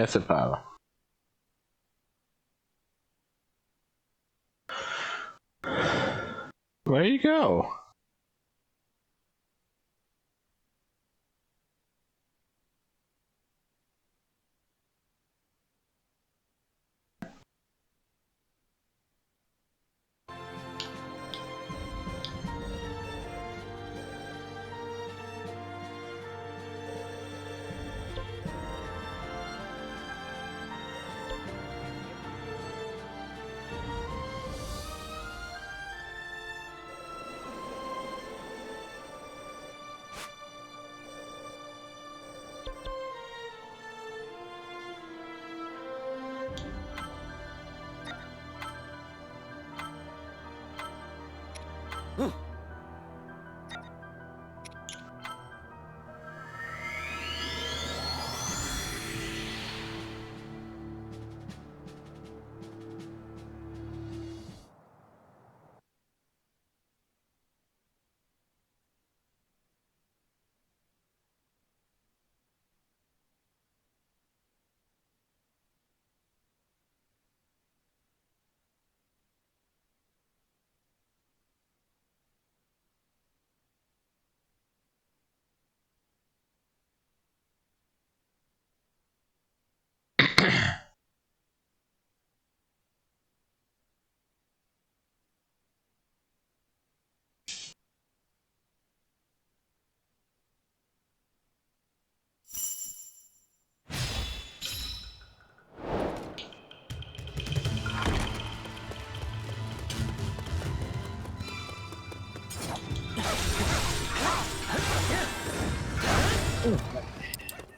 Yes, Apollo. Where you go?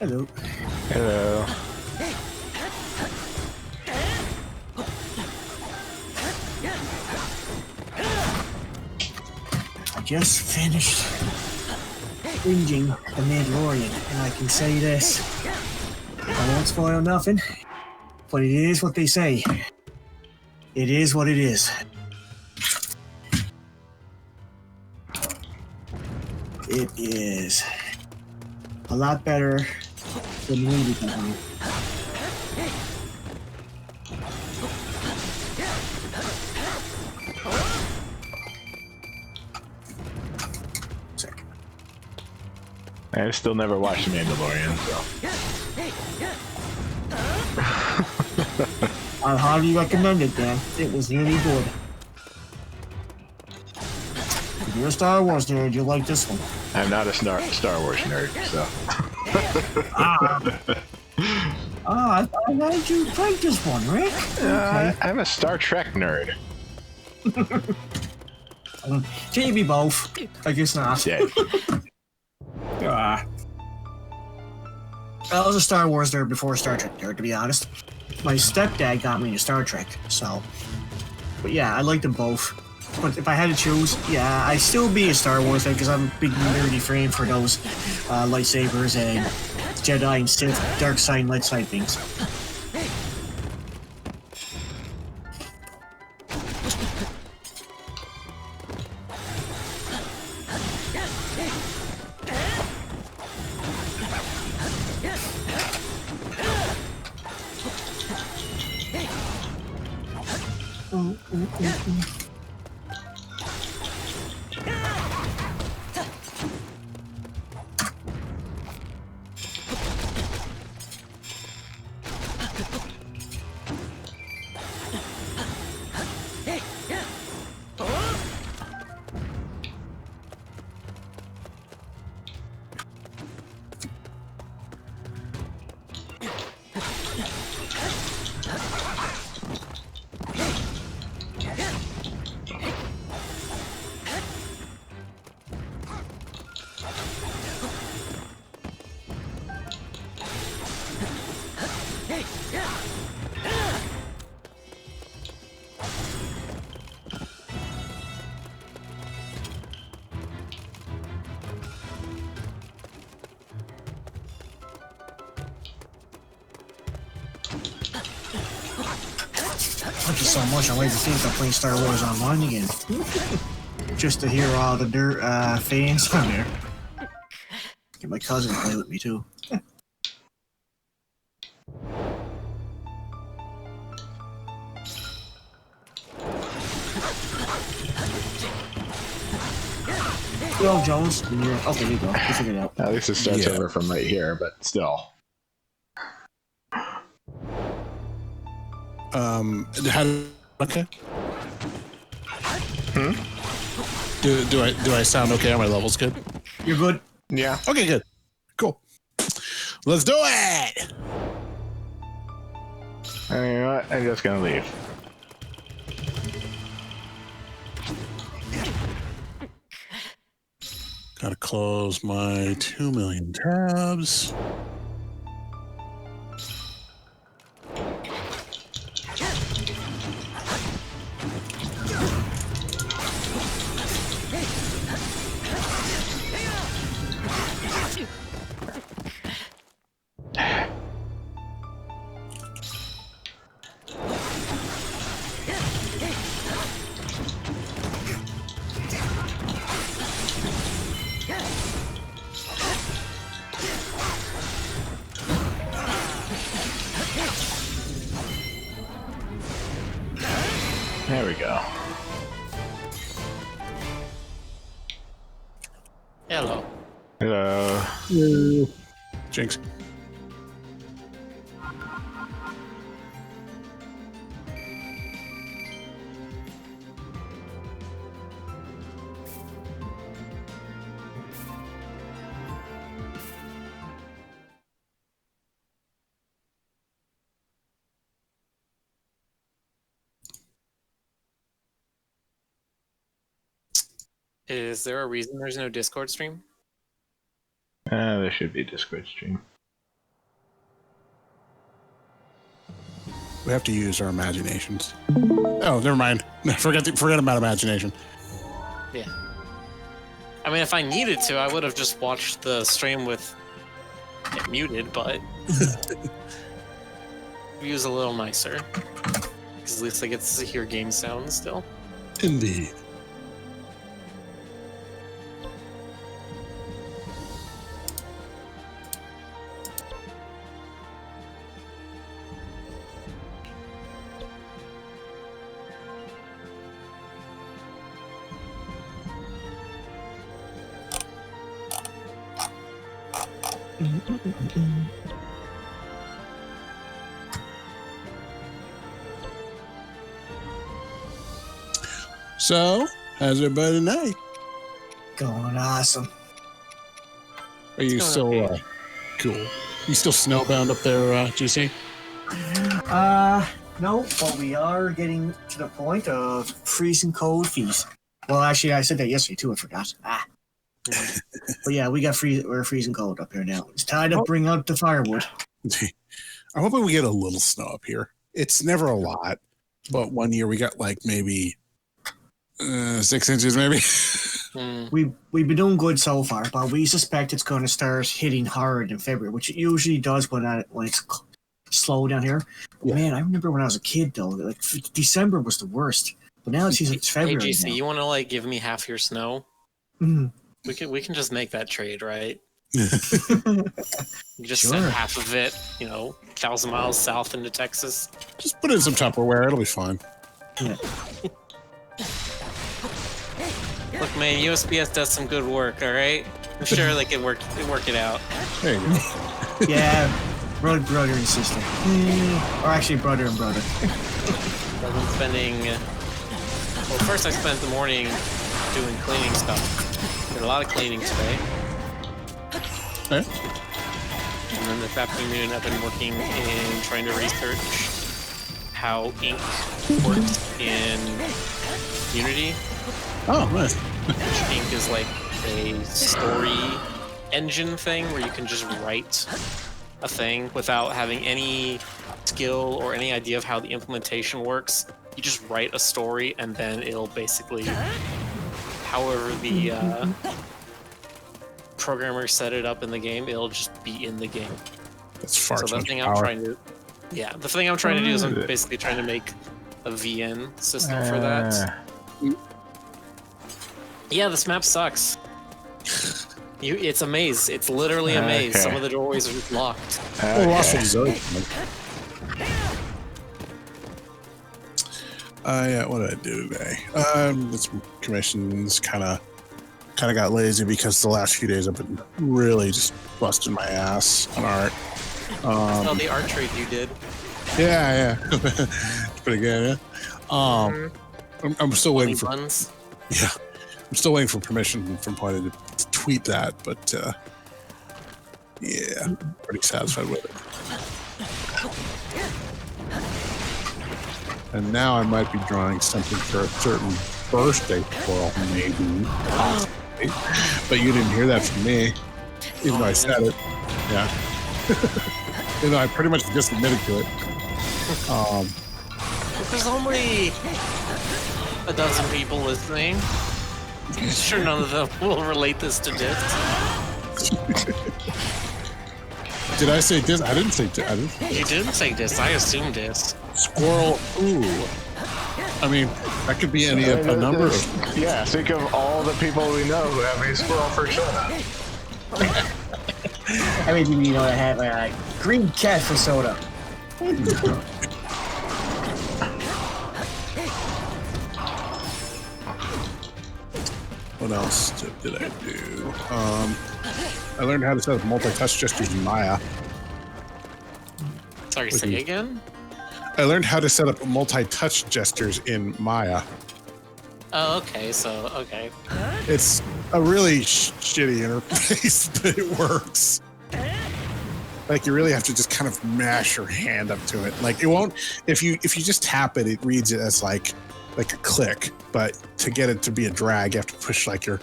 Hello. Hello. I just finished binging The Mandalorian, and I can say this. I won't spoil nothing, but it is what they say. It is what it is. It is a lot better than movie company. I still never watched The Mandalorian, so. I highly recommend it, Dan. It was really good. If you're a Star Wars nerd, you'll like this one. I'm not a Star Wars nerd, so. I thought you like this one, Rick. Okay. I'm a Star Trek nerd. Can you be both? I guess not. Yeah. I was a Star Wars nerd before Star Trek nerd, to be honest. My stepdad got me into Star Trek, so. But yeah, I like them both. But if I had to choose, yeah, I'd still be a Star Wars fan because I'm a big nerdy fan for those lightsabers and Jedi and Sith, dark side and light side things. I like it so much, I like to think I'm playing Star Wars Online again. Just to hear all the fans on there. Get my cousin to play with me too. Well, Jones. Yeah. Okay, there you go. You figured it out. At least it starts over from right here, but still. Okay. Do I sound okay? Are my levels good? You're good. Yeah. Okay, good. Cool. Let's do it. You know what? I'm just gonna leave. Gotta close my 2 million tabs. There we go. Hello. Hello. Jinx. Is there a reason there's no Discord stream? There should be a Discord stream. We have to use our imaginations. Oh, never mind. Forget about imagination. Yeah. I mean, if I needed to, I would have just watched the stream with it muted, but view's a little nicer. Because at least I get to hear game sounds still. Indeed. So, how's everybody tonight? Going awesome. Are you still okay. cool? You still snowbound up there, GC? No, but we are getting to the point of freezing cold fees. Well, actually, I said that yesterday too. I forgot. But yeah, we're freezing cold up here now. It's time to bring out the firewood. I'm hoping we get a little snow up here. It's never a lot, but one year we got like maybe 6 inches, maybe. We've been doing good so far, but we suspect it's going to start hitting hard in February, which it usually does when it's slow down here. Yeah. Man, I remember when I was a kid though, like December was the worst. But now it seems like it's February. Hey, GC, now. you want to like give me half your snow? Mm. We can just make that trade, right? You just Sure. send half of it, 1,000 miles south into Texas. Just put in some Tupperware. It'll be fine. Yeah. Look, man, USPS does some good work, all right? I'm sure they can work it out. There you go. Yeah, brother and sister. Or actually brother and brother. I've been spending... Well, first I spent the morning doing cleaning stuff. Did a lot of cleaning today. Okay. And then this afternoon I've been working in trying to research how ink works in Unity. Oh, nice. Ink is like a story engine thing where you can just write a thing without having any skill or any idea of how the implementation works. You just write a story and then it'll basically, however the programmer set it up in the game, it'll just be in the game. That's far So too the much thing power. the thing I'm trying to do is I'm basically trying to make a VN system for that. Yeah, this map sucks. It's a maze. It's literally a maze. Okay. Some of the doorways are locked. Oh, lost some zone. Yeah, what did I do today? Did some commissions, kind of kind of got lazy because the last few days I've been really just busting my ass on art. Oh, the art trade you did. Yeah. It's pretty good, yeah. I'm still waiting for... Buns. Yeah. I'm still waiting for permission from Pointy to tweet that, but yeah, pretty satisfied with it. And now I might be drawing something for a certain birthday twirl, maybe. Possibly. But you didn't hear that from me, even though I said it. Yeah. Even though I pretty much just admitted to it. There's only a dozen people listening. I'm sure none of them will relate this to discs. Did I say disc? I didn't say disc. You didn't say discs. I assumed discs. Squirrel. Ooh. I mean, that could be any a number of. Yeah, think of all the people we know who have a squirrel for soda. I mean, you know, I have a green cat for soda. What else did I do? I learned how to set up multi-touch gestures in Maya. Sorry, say again? I learned how to set up multi-touch gestures in Maya. Oh, okay, so, okay. It's a really shitty interface, but it works. Like, you really have to just kind of mash your hand up to it. Like, it won't, if you just tap it, it reads it as like a click, but to get it to be a drag, you have to push like your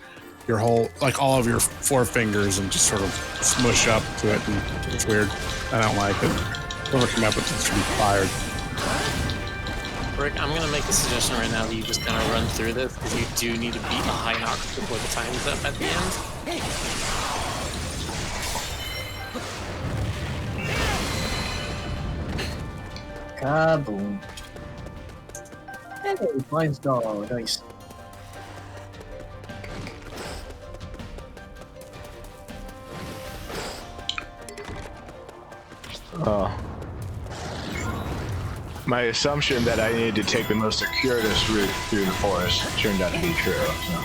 whole, like all of your four fingers and just sort of smush up to it, and it's weird. I don't like it. Whoever came up with it should be fired. Rick, I'm gonna make a suggestion right now that you just kind of run through this, because you do need to beat a high knock before the time's up at the end. Kaboom. Hey, mine's dog. Nice. Oh. My assumption that I needed to take the most circuitous route through the forest turned out to be true. So.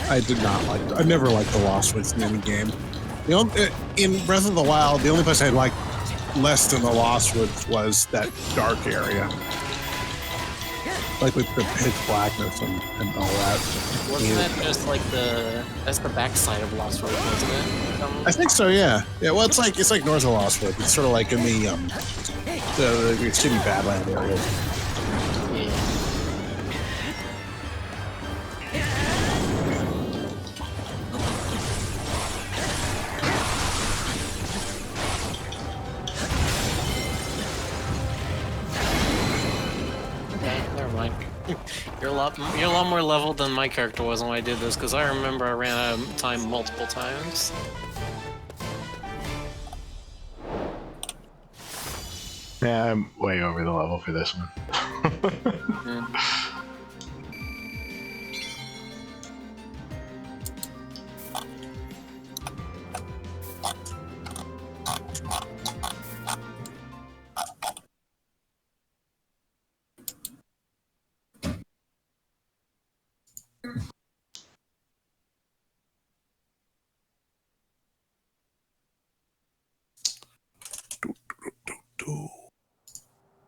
I did not like. I never liked the Lost Woods mini game. In Breath of the Wild, the only place I liked less than the Lost Woods was that dark area, like with the pitch blackness and all that. Wasn't that just like that's the backside of Lost Woods, wasn't it? I think so. Yeah. Well, it's like north of Lost Woods. It's sort of like in the shitty Badland area. You're a lot more leveled than my character was when I did this, because I remember I ran out of time multiple times. Yeah, I'm way over the level for this one.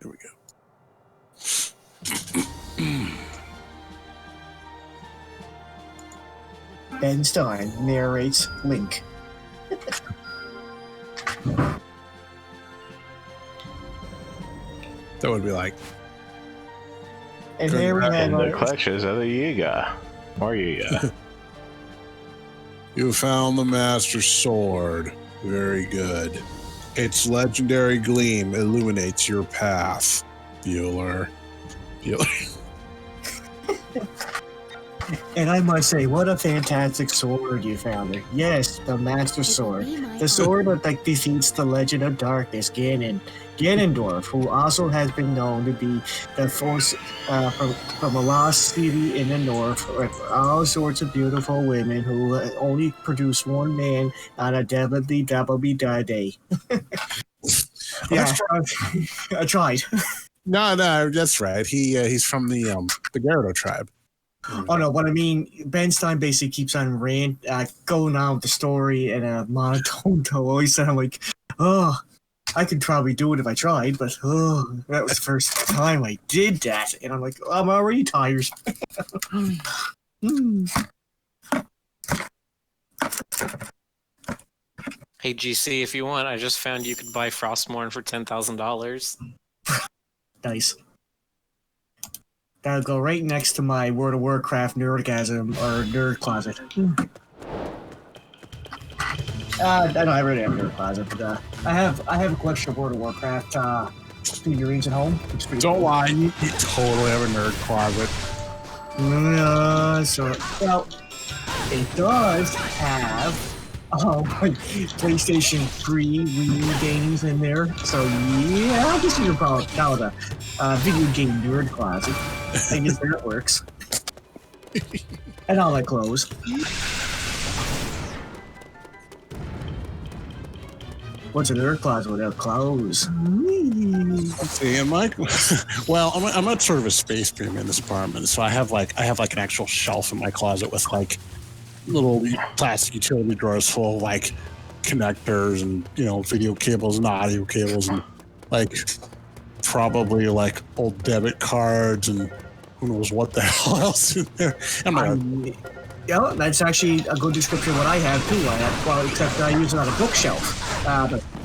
Here we go. Ben Stein narrates Link. That would be like. And there we have In the our... clutches of the Yiga. Or Yiga. You found the Master Sword. Very good. Its legendary gleam illuminates your path, Bueller. And I must say, what a fantastic sword you found there. Yes, the Master Sword. The sword that defeats the Legend of Darkness, Ganondorf, who also has been known to be the force from a lost city in the north, with all sorts of beautiful women who only produce one man on a day. Yeah, I tried. No, that's right. He's from the Gyarados tribe. Oh no, what I mean, Ben Stein basically keeps on going on with the story in a monotone tone. Always sound like, oh, I could probably do it if I tried, but that was the first time I did that, and I'm like, I'm already tired. Hey GC, if you want, I just found you could buy Frostmourne for $10,000. Nice. That'll go right next to my World of Warcraft nerdgasm or nerd closet. I don't I really have a nerd closet, but I have a collection of World of Warcraft figurines at home. Don't lie, you totally have a nerd closet. Well, it does have PlayStation 3 Wii games in there. So yeah, I guess you could probably call it a video game nerd closet. I guess that works. And all my clothes. What's a nerd closet without clothes? Let's see, and Mike. Well, I'm not sort of a space premium in this apartment, so I have like an actual shelf in my closet with like little plastic utility drawers full of like connectors and video cables and audio cables and like probably like old debit cards and who knows what the hell else in there. Yeah, that's actually a good description of what I have too. Except I use it on a bookshelf.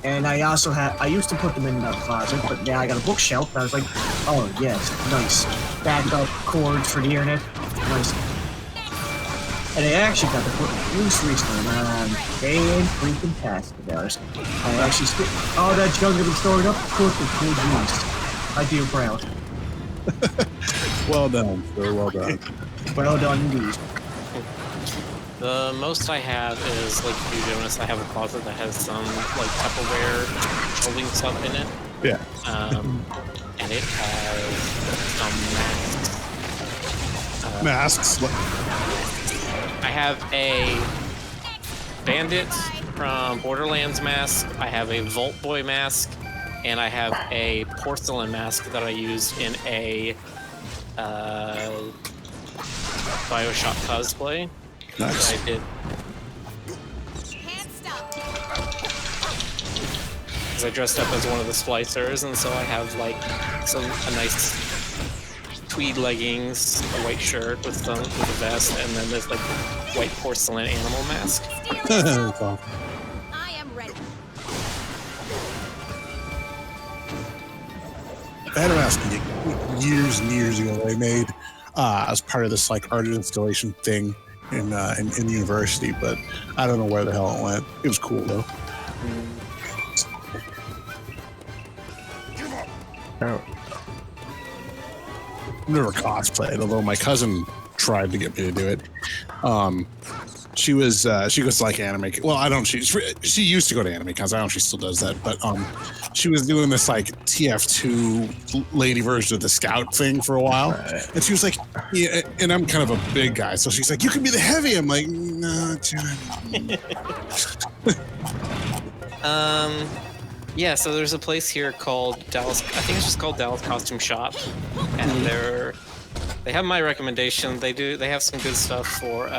And I also I used to put them in the closet, but now I got a bookshelf. And I was like, oh yes, nice. Backup cords for the internet, nice. And I actually got to put my loose recently, man. Fan freaking tastic about it. I actually all that junk I've been storing up, put the good use. I feel proud. Well done, sir. Well done. Well done indeed. The most I have is, like you, Jonas, I have a closet that has some, like, Tupperware holding stuff in it. Yeah. And it has some masks. Masks. I have a Bandit from Borderlands mask, I have a Vault Boy mask, and I have a porcelain mask that I used in a Bioshock cosplay. Nice. That I did. Because I dressed up as one of the splicers, and so I have like a nice tweed leggings, a white shirt with a vest, and then this like white porcelain animal mask. I am ready. I had a mask years and years ago that I made as part of this like art installation thing in university, but I don't know where the hell it went. It was cool though. Oh. Never cosplayed, although my cousin tried to get me to do it. She goes to like anime. Well, I don't. She used to go to anime cons. I don't know if she still does that, but she was doing this like TF2 lady version of the Scout thing for a while, and she was like, yeah. And I'm kind of a big guy, so she's like, you can be the heavy. I'm like, no. Yeah, so there's a place here called Dallas. I think it's just called Dallas Costume Shop, and they have my recommendation. They have some good stuff for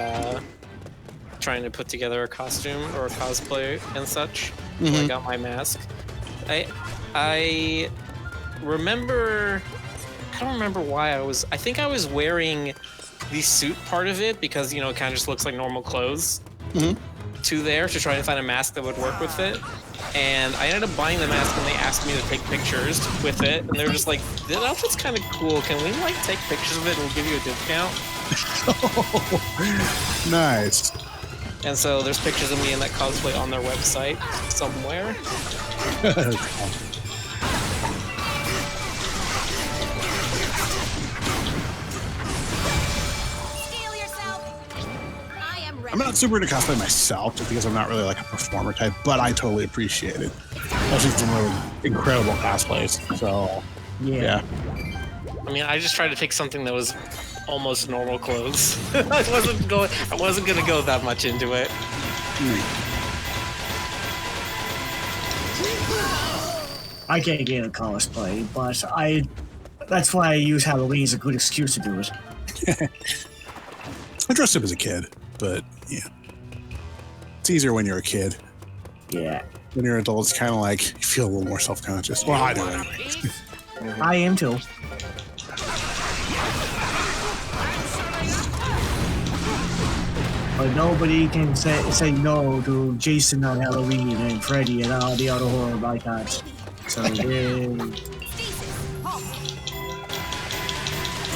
trying to put together a costume or a cosplay and such. So I got my mask. I remember. I don't remember why I think I was wearing the suit part of it because it kind of just looks like normal clothes. To try to find a mask that would work with it. And I ended up buying the mask and they asked me to take pictures with it. And they were just like, this outfit's kind of cool. Can we like take pictures of it and we'll give you a discount? Nice. And so there's pictures of me in that cosplay on their website somewhere. I'm not super into cosplay myself, just because I'm not really like a performer type, but I totally appreciate it. Especially from really incredible cosplays. So, yeah. I mean, I just tried to pick something that was almost normal clothes. I wasn't gonna go that much into it. I can't get a cosplay, but that's why I use Halloween as a good excuse to do it. I dressed up as a kid, but yeah. It's easier when you're a kid. Yeah. When you're an adult, it's kind of like you feel a little more self-conscious. Well, I do anyway. I am too. But nobody can say no to Jason on Halloween and Freddy and all the other horror icons. So, The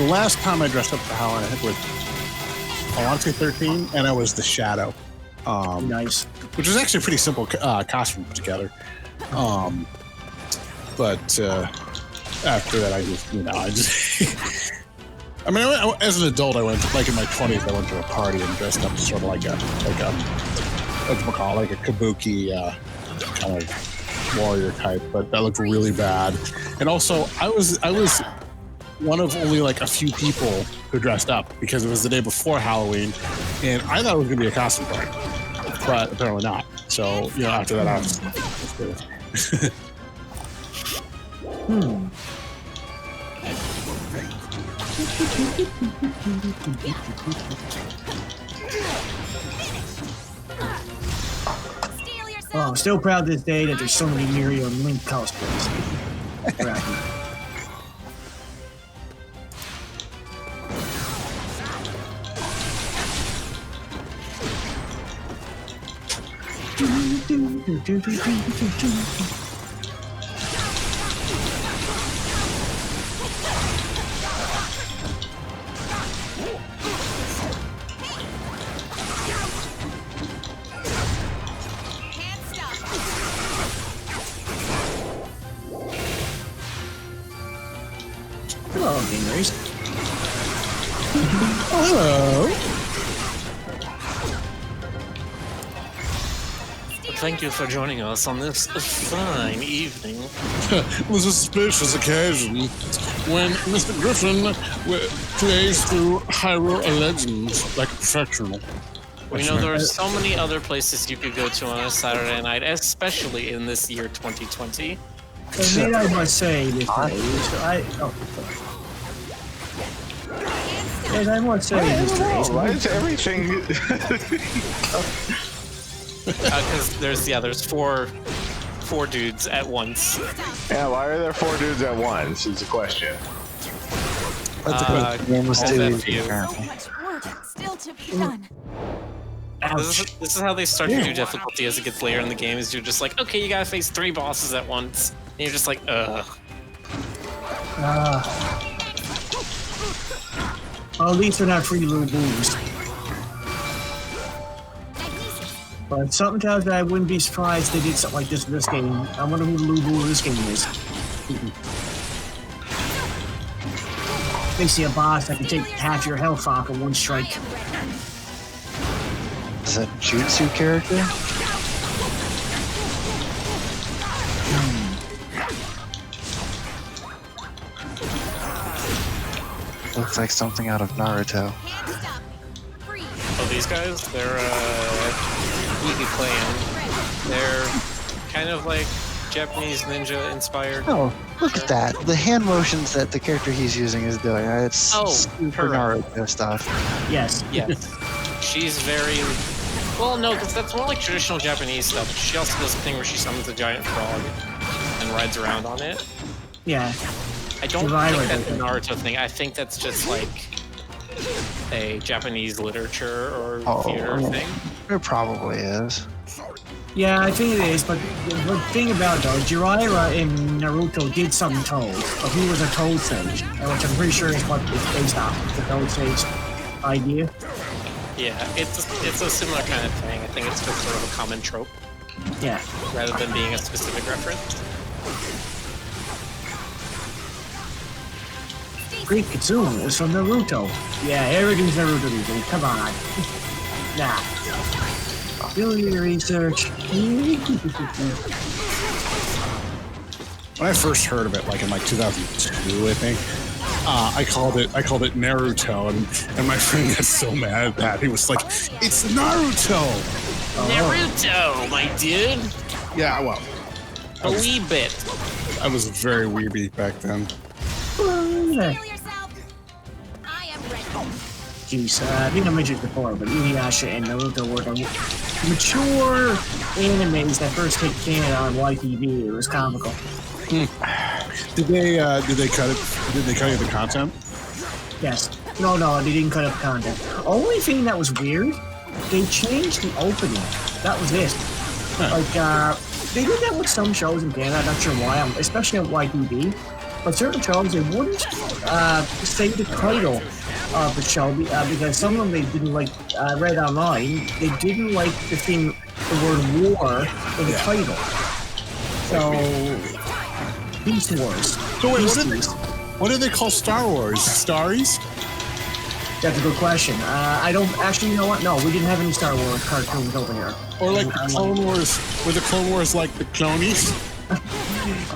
last time I dressed up for Halloween, I think was, I want to say 13, and I was the Shadow. Nice. Which was actually a pretty simple costume to put together. But after that, I just, I mean, as an adult, I went, like in my 20s, I went to a party and dressed up sort of like a kabuki kind of warrior type, but that looked really bad. And also, I was one of only like a few people who dressed up because it was the day before Halloween, and I thought it was going to be a costume party, but apparently not. So, after that, I was Oh, I'm still proud this day that there's so many Mario and Link cosplays. Right. Hello, gamers. Oh, hello. Thank you for joining us on this fine evening. It was a suspicious occasion when Mr. Griffin plays through Hyrule Legends like a professional. We know there are so many other places you could go to on a Saturday night, especially in this year 2020. And then I must say this day, and I must say this day, Why is everything? Because there's four dudes at once. Yeah, why are there 4 dudes at once? Is the question. That's a good game was all too that easy, view. apparently. Much work still to be done. ouch. This is how they start to do difficulty as it gets later in the game. Is you're just like, okay, you gotta face 3 bosses at once, and you're just like, ugh. Well, at least they're not free little boos. But sometimes I wouldn't be surprised they did something like this in this game. I wonder who the Lubu in this game is. Basically a boss that can take half your health off in one strike. Is that Jutsu character? Looks like something out of Naruto. Oh, these guys? They're Wiki Clan. They're kind of like Japanese ninja inspired. Oh, look at that. The hand motions that the character he's using is doing. It's super Naruto stuff. Yes. Yes. She's very... Well, no, because that's more like traditional Japanese stuff. She also does a thing where she summons a giant frog and rides around on it. Yeah. I don't think that's a Naruto thing. I think that's just like a Japanese literature or theater thing. It probably is. Yeah, I think it is, but the thing about it though, Jiraiya in Naruto did something Toad, but he was a Toad Sage, which I'm pretty sure is what it's based off, the Toad Sage idea. Yeah, it's a similar kind of thing. I think it's just sort of a common trope. Yeah. Rather than being a specific reference. Great Kitsune is from Naruto. Yeah, everything's Naruto these days. Come on. Nah. Do your research. When I first heard of it, like in 2002, I think, I called it Naruto, and my friend got so mad at that. He was like, "It's Naruto." Naruto, my dude. Yeah, well, Believe it. I was very weeby back then. Yeah. Heal yourself. I am ready. Jeez, I think I mentioned it before, but Inuyasha and Naruto were the mature animes that first hit Canada on YTV. It was comical. Did they cut it? Did they cut it the content? Yes. No, they didn't cut up content. Only thing that was weird, they changed the opening. That was it. Like, they did that with some shows in Canada. I'm not sure why, especially on YTV. But certain shows, they wouldn't say the title of the show because some of them they didn't like. Read online, they didn't like the word war in the title. So, Beast Wars. So wait, Beasties. what do they call Star Wars? Starries? That's a good question. I don't actually. You know what? No, we didn't have any Star Wars cartoons over here. Or like the Clone Wars? Were the Clone Wars like the clonies?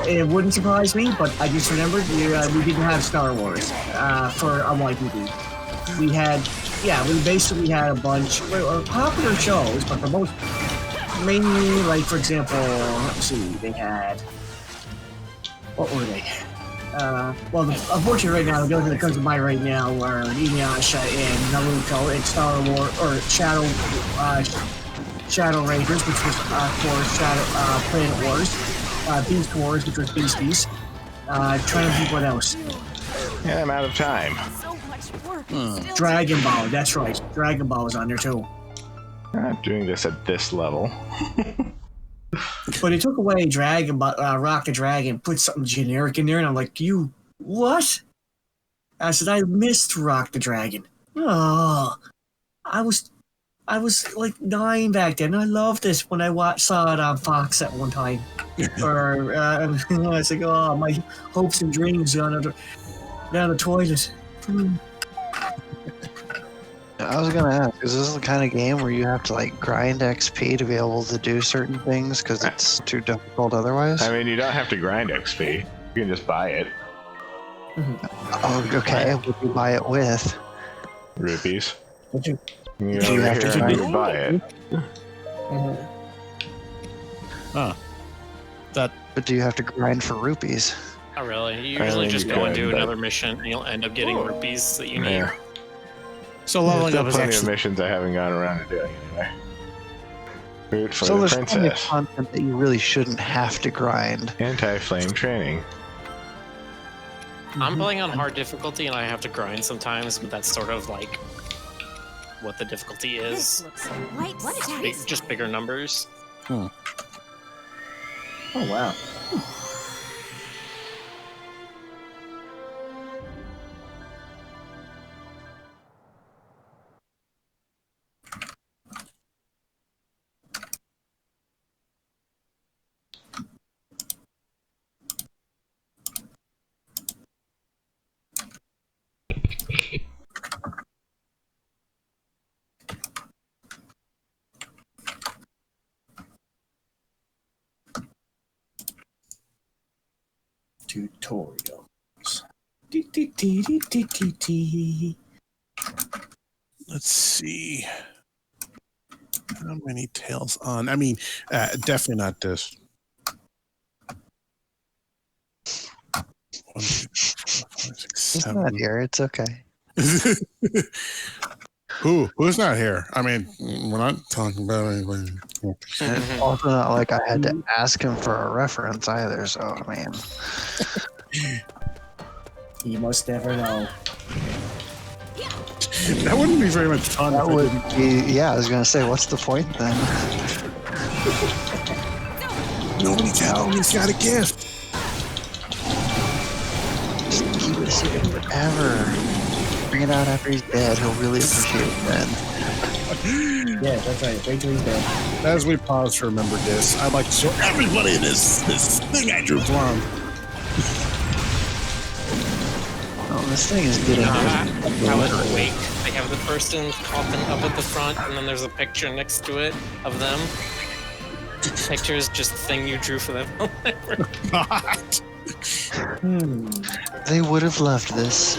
It wouldn't surprise me, but I just remembered we didn't have Star Wars for on YTV. We basically had a bunch of popular shows, but the most mainly, like for example, let's see, they had what were they? Well, unfortunately, right now the only thing that comes to mind right now are Inuyasha and Naruto and Star Wars or Shadow Rangers, which was for Planet Wars. Beast Wars, which was Beasties. Trying to think what else. And I'm out of time. So much work. Still Dragon Ball, that's right. Dragon Ball was on there too. I'm not doing this at this level. But they took away Dragon Ball, Rock the Dragon, put something generic in there, and I'm like, you what? I said I missed Rock the Dragon. Oh, I was like 9 back then. I loved this when I saw it on Fox at one time. Or I was like, oh, my hopes and dreams down the toilet. I was gonna ask, is this the kind of game where you have to like grind XP to be able to do certain things because it's too difficult otherwise? I mean, you don't have to grind XP. You can just buy it. Oh, okay. What do you buy it with? Rupees. Would you? You Do you over have to here and grind? you buy it. Huh. That But do you have to grind for rupees? Not really. You I usually mean, just you go and could, do but- another mission, and you'll end up getting rupees that you need. Yeah. so There's leveling still up is plenty of actually missions I haven't gone around to doing anyway. Root for So the there's plenty of princess. content that you really shouldn't have to grind. Anti-flame training. I'm playing on hard difficulty, and I have to grind sometimes, but that's sort of like what the difficulty This is. looks right. What is that? Just bigger numbers. Oh wow. Tutorials. let's see. How many tails on? I mean, definitely not this. 1, 2, 3, 4, 5, 6, It's 7. not here. It's okay. Who's not here? I mean, we're not talking about anybody. And it's also not like I had to ask him for a reference either. So I mean, You must never know. That wouldn't be very much fun. that if I would didn't- be. Yeah, I was gonna say, what's the point then? Nobody tell him he's got a gift. Just keep it a secret forever. Bring it out after he's dead. He'll really appreciate it then. Yeah, that's right. Wait till he's dead. As we pause to remember this, I'd like to show everybody this thing I drew for him. Oh, this thing is getting. How it's Wake. They have the person's coffin up at the front, and then there's a picture next to it of them. Picture is just the thing you drew for them. Not. They would have loved this.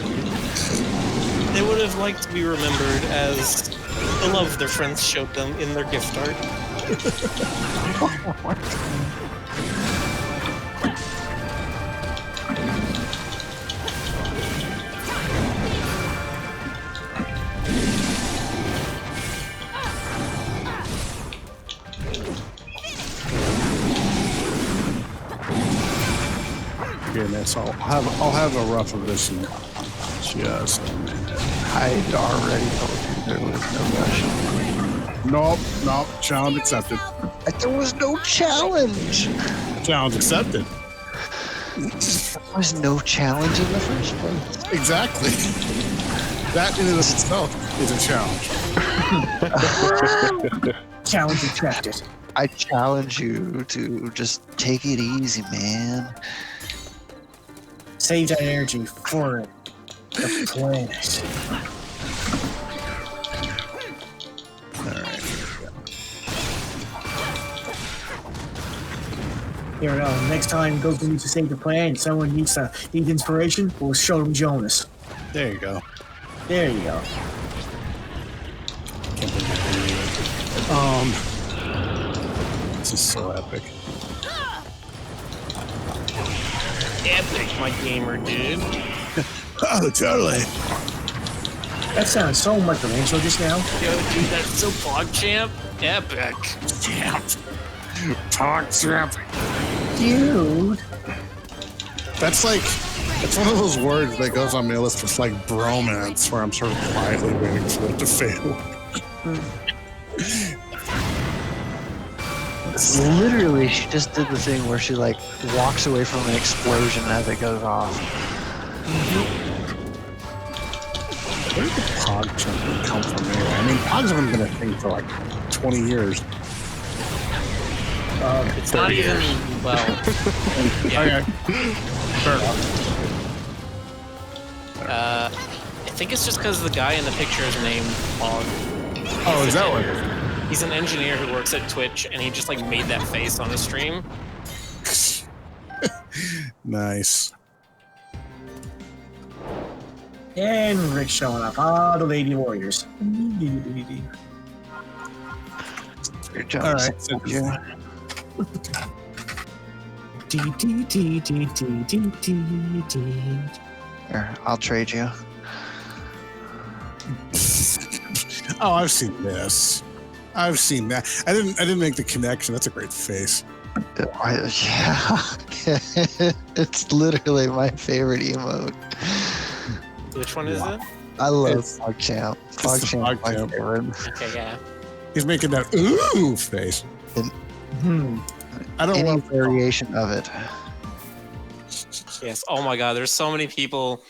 They would have liked to be remembered as the love their friends showed them in their gift art. goodness, I'll have a rough of this in just a minute. I already told you there was no rush. Nope, challenge accepted. There was no challenge. Challenge accepted. There was no challenge in the first place. Exactly. That in and of itself is a challenge. Challenge accepted. I challenge you to just take it easy, man. Save that energy for the planet. Alright. Here we go. Next time Goku needs to save the planet, someone needs inspiration, we'll show them Jonas. There you go. There you go. Can't believe it. This is so epic. Epic, my gamer dude. Oh, totally. That sounds so much like an intro just now. Yo, dude, that's so PogChamp. Epic. PogChamp. Dude. It's one of those words that goes on my list for like bromance, where I'm sort of quietly waiting for it to fail. Literally, she just did the thing where she like walks away from an explosion as it goes off. Where did the PogChamp come from anyway? I mean, Pogs haven't been a thing for like 20 years. It's not even, well, yeah. Okay. Fair enough. I think it's just because the guy in the picture is named Pog. Oh, is that what it is? He's an engineer who works at Twitch, and he just like made that face on his stream. Nice. And Rick showing up. Ah, the Lady Warriors. Your job. All right. Yeah. Here, I'll trade you. Oh, I've seen this. I've seen that. I didn't make the connection. That's a great face. Yeah. It's literally my favorite emote. Which one is it? I love It's- PogChamp. the PogChamp, my PogChamp. favorite. Okay, yeah. He's making that ooh face. I don't Any love variation of it. Yes. Oh my god, there's so many people,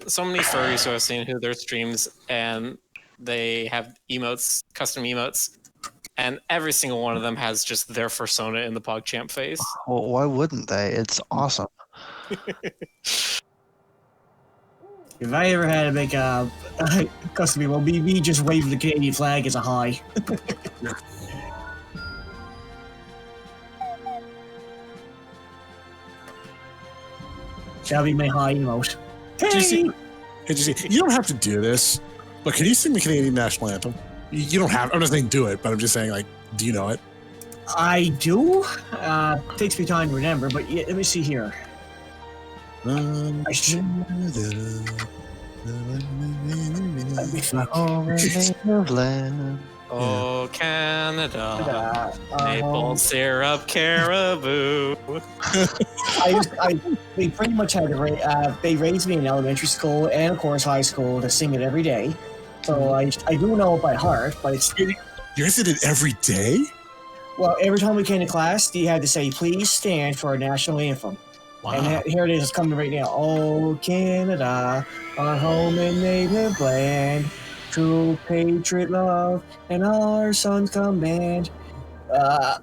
so many furries who I've seen who their streams and they have emotes, custom emotes, and every single one of them has just their persona in the PogChamp face. Well, why wouldn't they? It's awesome. If I ever had to make a custom well, me just wave the Canadian flag as a hi. That'll be my hi emote. Did you see? Hey! You don't have to do this, but can you sing the Canadian national anthem? You don't have. I'm not saying do it, but I'm just saying, like, do you know it? I do. Takes me time to remember, but yeah, let me see here. I should. Land. Oh, Canada, maple syrup caribou. They pretty much had to they raised me in elementary school and of course high school to sing it every day. So I do know it by heart, but it's You guys did it every day? well every time we came to class, you had to say please stand for our national anthem. Wow. And here it is, it's coming right now. Oh Canada, our home and native land, true patriot love, and our sons command. Blah.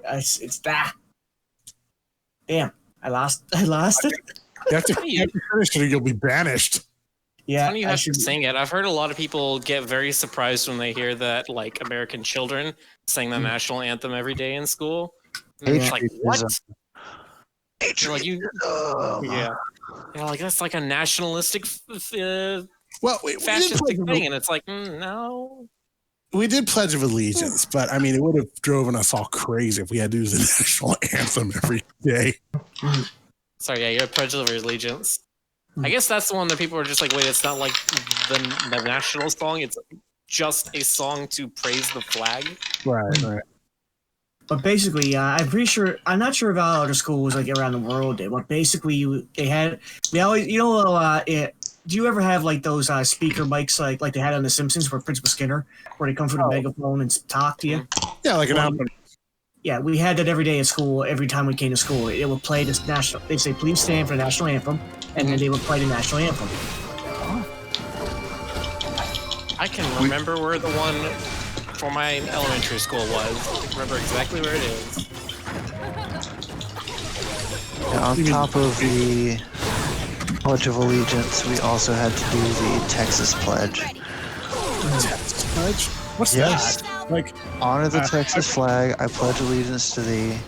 It's that. Damn, I lost it. You have to finish it or you'll be banished. Yeah, Funny you I have should. to sing it. I've heard a lot of people get very surprised when they hear that like American children sing the national anthem every day in school. And they're just like, what? You're like, yeah. You're like, that's like a nationalistic, Well, we fascistic did thing, and it's like, no. we did Pledge of Allegiance, but I mean, it would have driven us all crazy if we had to use the national anthem every day. Sorry, yeah, you're a Pledge of Allegiance. I guess that's the one that people are just like, wait, it's not like the national song. It's just a song to praise the flag. Right. But basically, I'm pretty sure. I'm not sure if all other schools like around the world did. But basically, they always, do you ever have like those speaker mics like they had on The Simpsons for Principal Skinner, where they come through the megaphone and talk to you? Yeah, like an output. Yeah, we had that every day at school. Every time we came to school, it would play this national. They'd say, "Please stand for the national anthem," and then they would play the national anthem. I can remember where the one for my elementary school was. I can remember exactly where it is. Yeah, on top of the Pledge of Allegiance, we also had to do the Texas Pledge. Texas Pledge? What's Yes. that? Like, Honor the Texas flag. I pledge allegiance to thee,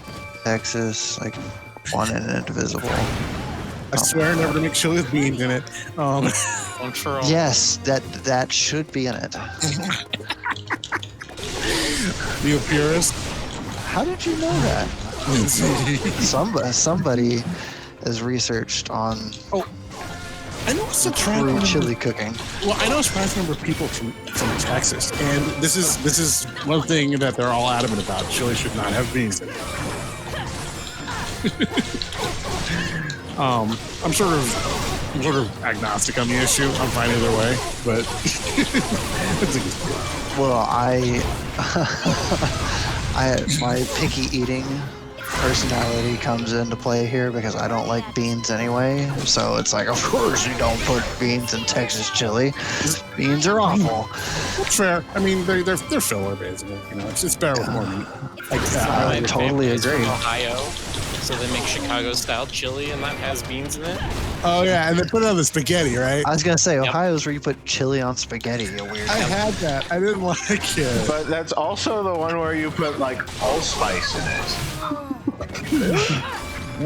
Texas, like one and indivisible. I swear never to make chili with beans in it. One for all. Yes, that should be in it. You a purist? How did you know that? Somebody has researched on I know it's a trend. true chili cooking. Well, I know a surprising number of people from Texas, and this is one thing that they're all adamant about. Chili should not have beans in it. I'm sort of agnostic on the issue. I'm fine either way, but Well, my picky eating personality comes into play here because I don't like beans anyway. So it's like, of course you don't put beans in Texas chili. Beans are awful. that's fair. I mean, they're filler basically. You know, it's better with more meat. Like, I totally It's from agree. Ohio, so they make Chicago-style chili, and that has beans in it. oh yeah, and they put it on the spaghetti, right? I was gonna say Ohio's where you put chili on spaghetti. You weird. I had that. I didn't like it. But that's also the one where you put like allspice in it.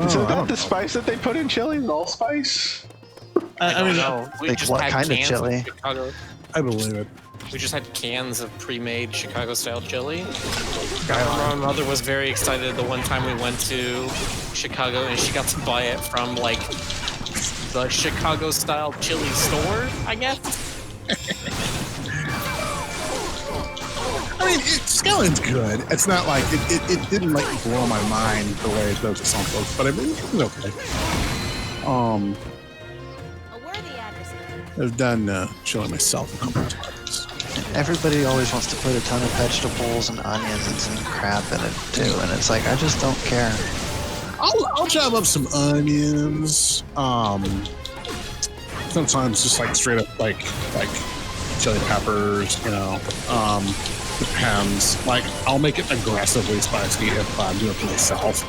Isn't that the spice that they put in chili? Is allspice? I mean, No, we Like, just what had kind of cans chili? Chicago. I believe it. We just had cans of pre-made Chicago-style chili. My mother was very excited the one time we went to Chicago, and she got to buy it from like the Chicago-style chili store, I guess. I mean, Skelling's good. It's not like it didn't like blow my mind the way it does with some folks, but I mean, it was okay. A worthy adversary. I've done chili myself a couple of times. Everybody always wants to put a ton of vegetables and onions and crap in it too, and it's like I just don't care. I'll chop up some onions. Sometimes just like straight up like chili peppers. You know. Depends. Like I'll make it aggressively spicy if I'm doing it for myself.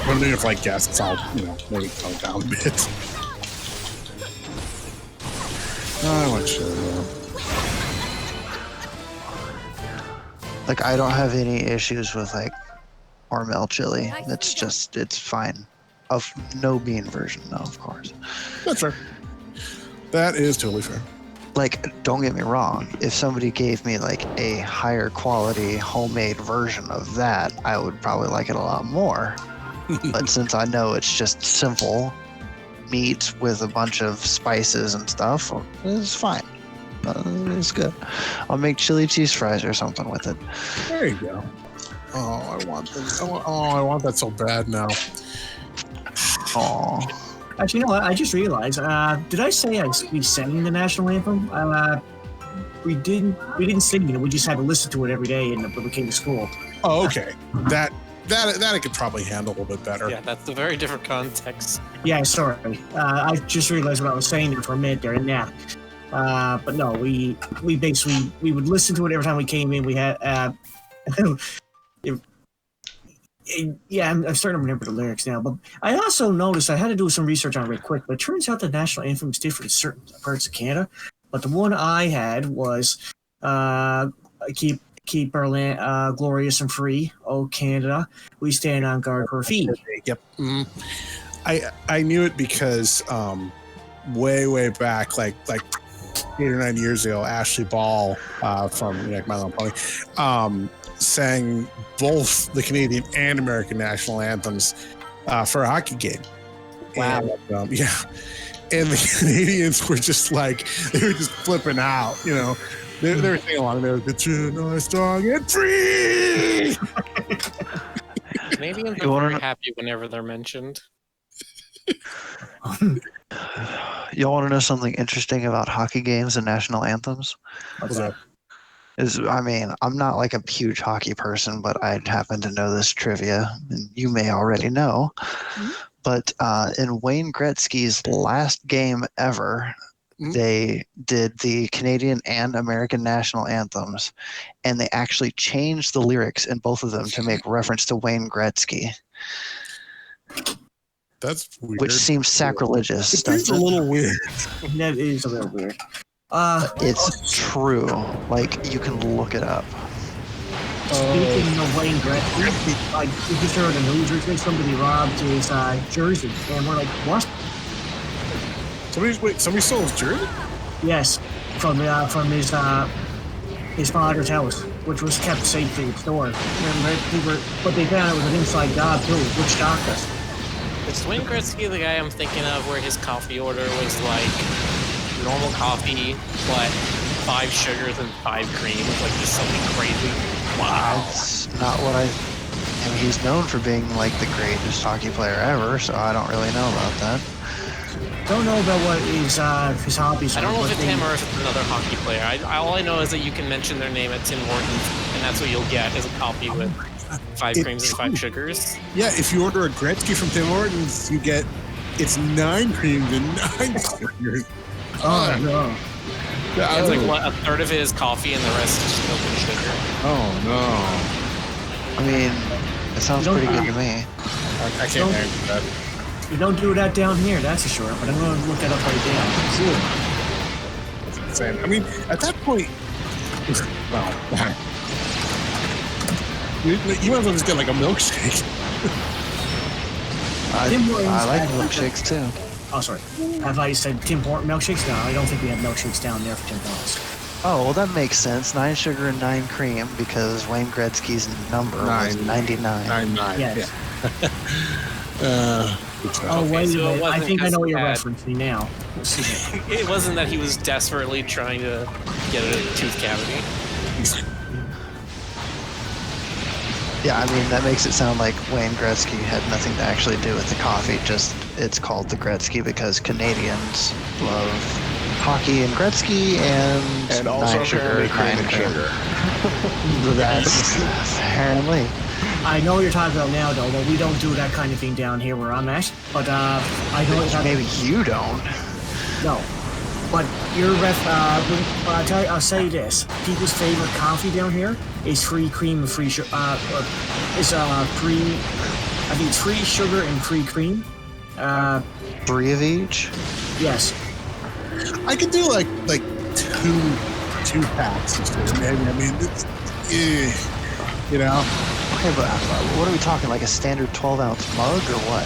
When I'm doing it for like guests, I'll maybe tone it down a bit. I want chili though. Like I don't have any issues with like Hormel chili. It's fine. Of no bean version, though, of course. That's fair. That is totally fair. Like, don't get me wrong. If somebody gave me like a higher quality homemade version of that, I would probably like it a lot more. But since I know it's just simple meat with a bunch of spices and stuff, it's fine. It's good. I'll make chili cheese fries or something with it. There you go. Oh, I want this. I want that so bad now. Oh, Actually, you know what? I just realized. Did I say we sang the national anthem? We didn't sing it. We just had to listen to it every day when we came to school. Oh, okay. That I could probably handle a little bit better. Yeah, that's a very different context. Yeah, sorry. I just realized what I was saying there for a minute there, and yeah. But no, we basically we would listen to it every time we came in. We had yeah, I'm starting to remember the lyrics now. But I also noticed I had to do some research on it real quick. But it turns out the national anthem is different in certain parts of Canada. But the one I had was keep our land glorious and free, oh Canada, we stand on guard for our feet. Yep. I knew it because way back, like 8 or 9 years ago, Ashley Ball from My Little Pony sang both the Canadian and American national anthems for a hockey game. Wow. And, yeah. And the Canadians were just like, they were just flipping out, you know. They were singing along. They were the true, north, strong, and free. Canadians You are wanna very know- happy whenever they're mentioned. You want to know something interesting about hockey games and national anthems? What's that? I mean, I'm not like a huge hockey person, but I happen to know this trivia, and you may already know. But in Wayne Gretzky's last game ever, they did the Canadian and American national anthems, and they actually changed the lyrics in both of them to make reference to Wayne Gretzky, That's weird. which seems sacrilegious. It seems a doesn't it? little weird. That is a little weird. It's true. Like, you can look it up. Speaking of Wayne Gretzky, like we just heard the news recently, somebody robbed his jersey, and we're like, what? Somebody stole his jersey? Yes, from his father's house, which was kept safe in the store. But they found it was an inside job too, which shocked us. Is Wayne Gretzky the guy I'm thinking of where his coffee order was like normal coffee, but 5 sugars and 5 creams, like just something crazy? Wow. That's not what I mean, he's known for being like the greatest hockey player ever, so I don't really know about that. Don't know about what his hobbies are. I don't know if but it's they- him or if it's another hockey player. All I know is that you can mention their name at Tim Hortons, and that's what you'll get is a coffee with 5 creams and 5 sugars. Yeah, if you order a Gretzky from Tim Hortons, you get it's 9 creams and 9 sugars. Oh no. It's like what, a third of it is coffee and the rest is just milk and sugar. Oh no. I mean, it sounds You don't- pretty good to me. I can't answer that. You don't do that down here, that's for sure. But I'm gonna look that up right now. Sure. That's insane. I mean, at that point, well, you might as well just get like a milkshake. Tim Hortons I like had- milkshakes too. Oh, sorry. Have I said Tim Hortons milkshakes? No, I don't think we have milkshakes down there for Tim Hortons. Oh, well, that makes sense. 9 sugar and 9 cream because Wayne Gretzky's number was 99. 9. Yes. Yeah. Oh, wait so a it minute. I wasn't think I know what you're bad. referencing now. It wasn't that he was desperately trying to get a tooth cavity. Yeah, I mean, that makes it sound like Wayne Gretzky had nothing to actually do with the coffee, just it's called the Gretzky because Canadians love hockey and Gretzky and also 9 sugar, apparently cream 9 and cream. sugar. That's apparently. I know what you're talking about now, though, but we don't do that kind of thing down here where I'm at. But I know what you're talking Maybe you don't. No. But your I'll say this: people's favorite coffee down here is free cream and free sugar. It's free. I think it's free sugar and free cream. 3 of each? Yes. I could do like two packs. Maybe. I mean, you know. Okay, but what are we talking? Like a standard 12-ounce mug or what?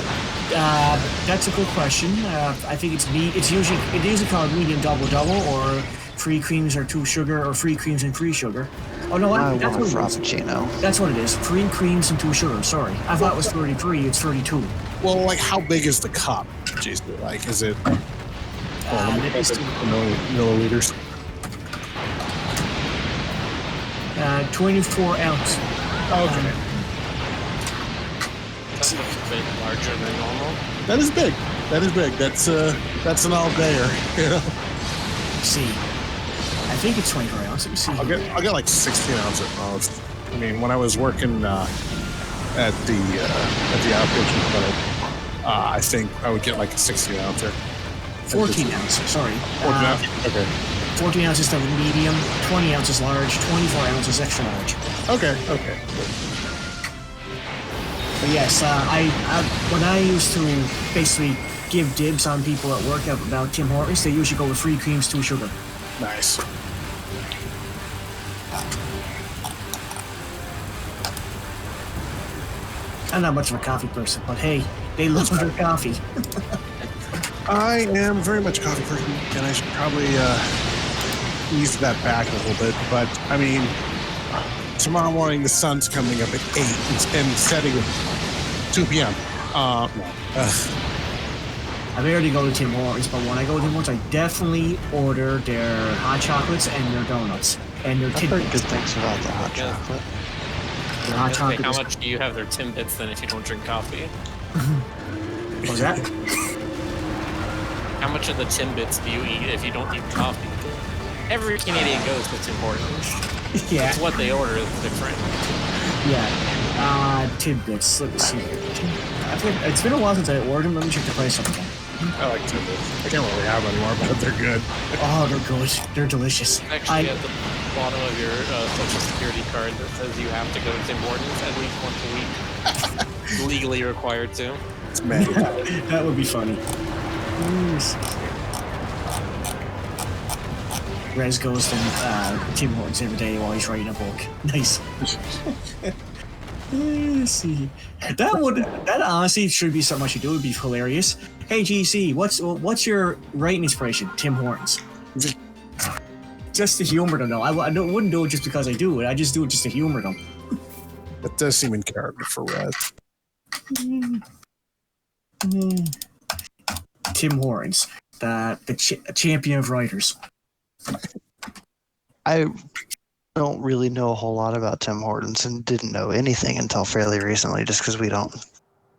That's a good question. I think it's usually called medium double or 3 creams or 2 sugar or 3 creams and 3 sugar. Oh no, I that's want a what it is. frappuccino. That's what it is. 3 creams and 2 sugar. Sorry, I thought it was 33. It's 32. Well, like, how big is the cup? Jeez, like, is it? That is Milliliters. 24 ounce. Okay. That's a bit larger than normal. That is big. That's an all dayer. You know. Let's see. I think it's 24 ounce. Let me see. I'll get like 16 ounce at most. I mean, when I was working at the outpatient clinic, I think I would get like a 16 ouncer. 14 ounce. Sorry. 14 ounce. Okay. 14 ounces the medium. 20 ounces large. 24 ounces extra large. Okay. But yes, when I used to basically give dibs on people at work about Tim Hortons, they usually go with 3 creams, 2 sugar. Nice. I'm not much of a coffee person, but hey, they love their coffee. I am very much a coffee person, and I should probably ease that back a little bit. But I mean, tomorrow morning the sun's coming up at 8 and setting at 2 p.m. I rarely go to Tim Hortons, but when I go to Tim Hortons, I definitely order their hot chocolates and their donuts and their I've heard tidbits. good things about the hot Yeah. chocolate. The hot Okay, chocolate how is- much do you have their Timbits then if you don't drink coffee? What was that? How much of the Timbits do you eat if you don't eat coffee? Every Canadian goes to Tim Hortons. Yeah, It's what they order is different. yeah. Tidbits. Let me see. I think it's been a while since I ordered them. Let me check the price of them. I like Timbits. I can't really have anymore, but they're good. Oh, they're good. They're delicious. Actually, at the bottom of your social security card that says you have to go to Tim Hortons at least once a week. Legally required to. It's mandatory. That would be funny. Rez goes to Tim Hortons every day while he's writing a book. Nice. Let's see. That honestly should be something I should do. It would be hilarious. Hey GC, what's your writing inspiration? Tim Hortons. Just to humor them, though. I wouldn't do it just because I do it. I just do it just to humor them. That does seem in character for Red. Tim Hortons, the champion of writers. I don't really know a whole lot about Tim Hortons and didn't know anything until fairly recently, just because we don't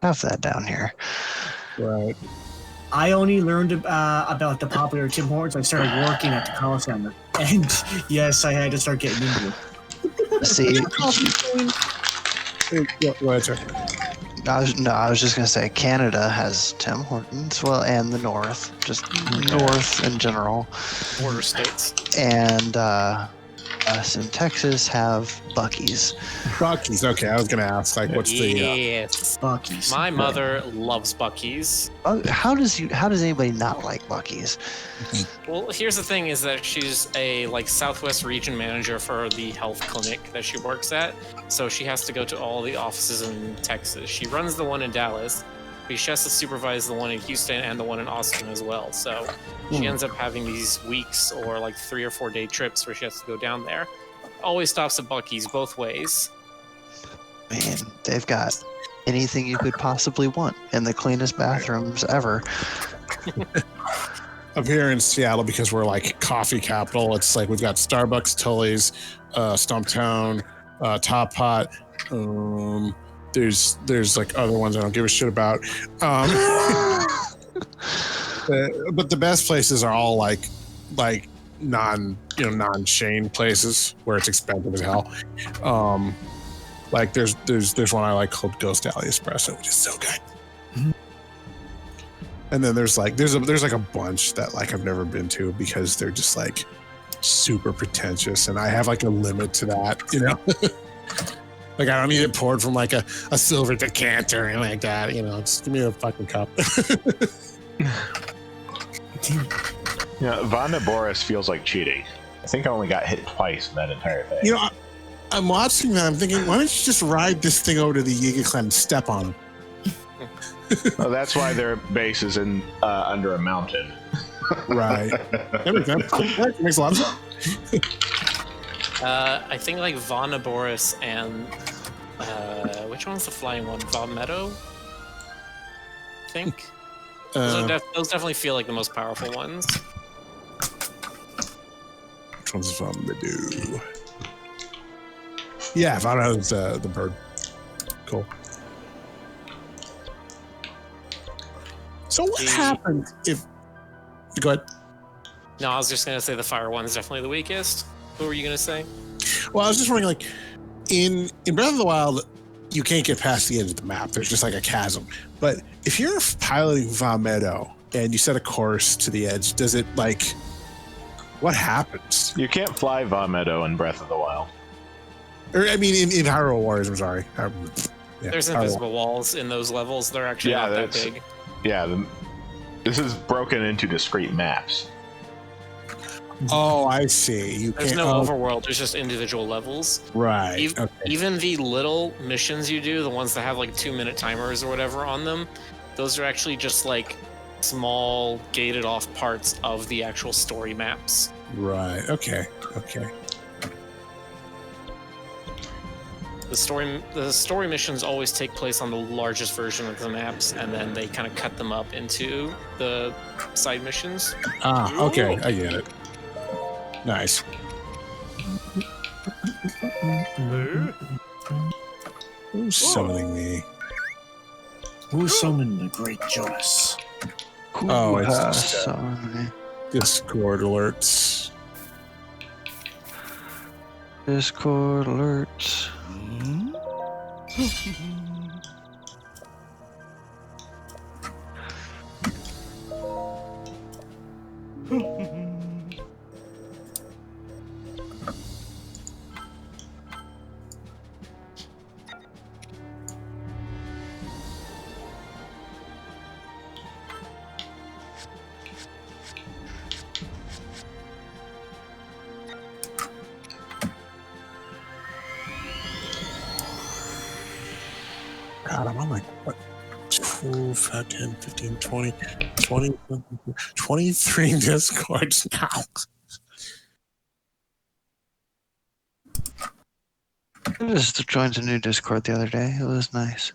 have that down here. Right. I only learned about the popular Tim Hortons. I started working at the call center, and yes, I had to start getting into it. See, Go ahead, sir. I was just gonna say Canada has Tim Hortons, well, and the North, just North in general, Border states. and us in Texas have Buc-ee's. Buc-ee's. Okay, I was gonna ask, like, what's the? Yes. Buc-ee's. My mother loves Buc-ee's. How does anybody not like Buc-ee's? Well, here's the thing: is that she's a Southwest region manager for the health clinic that she works at. So she has to go to all the offices in Texas. She runs the one in Dallas, but she has to supervise the one in Houston and the one in Austin as well. So she ends up having these weeks or 3 or 4 day trips where she has to go down there. Always stops at Buc-ee's both ways. Man, they've got anything you could possibly want in the cleanest bathrooms ever. Up here in Seattle, because we're coffee capital, it's we've got Starbucks, Tully's, Stumptown, Top Pot. There's other ones I don't give a shit about. But the best places are all non-chain places where it's expensive as hell. There's one I like called Ghost Alley Espresso, which is so good. And then there's a bunch that I've never been to because they're just super pretentious, and I have a limit to that, you know. I don't need it poured from a silver decanter or anything like that, just give me a fucking cup. Vonda Boris feels like cheating. I think I only got hit twice in that entire thing. I'm watching that. I'm thinking, why don't you just ride this thing over to the Yiga Clan and step on him? Well, that's why their base is in under a mountain. Right. That makes sense. That makes a lot of sense. I think Vonna Boris and which one's the flying one? Von Meadow? I think. Those definitely feel like the most powerful ones. Which one's Von Meadow? Yeah, Von Meadow's the bird. Cool. So what happened if... Go ahead. No, I was just going to say the fire one's definitely the weakest. What were you going to say? Well, I was just wondering, in Breath of the Wild, you can't get past the edge of the map. There's just a chasm. But if you're piloting Von Meadow and you set a course to the edge, does it, what happens? You can't fly Von Meadow in Breath of the Wild. Or, I mean, in Hyrule Warriors, I'm sorry. There's invisible walls in those levels. They're actually not that big. Yeah, this is broken into discrete maps. Oh, I see. There's no overworld. There's just individual levels. Right. Even the little missions you do, the ones that have 2-minute timers or whatever on them, those are actually just small gated off parts of the actual story maps. Right. Okay. The story missions always take place on the largest version of the maps, and then they kind of cut them up into the side missions. Ah, okay, I get it. Nice. Who's summoning me? Who's summoning the great Jonas? Oh, it's just Sorry. Discord alerts. Discord alerts. God, I'm on like, what? 12, 10, 15, 20, 20, 23 Discords now. I just joined a new Discord the other day. It was nice.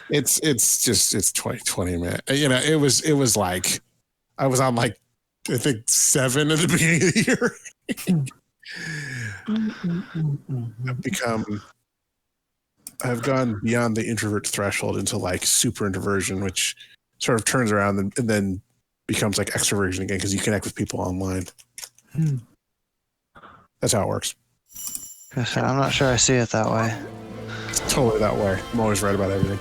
It's 2020, man. You know, it was like, I was on like, I think 7 at the beginning of the year. I've gone beyond the introvert threshold into like super introversion, which sort of turns around and then becomes like extroversion again because you connect with people online. That's how it works. I'm not sure I see it that way. It's totally that way. I'm always right about everything.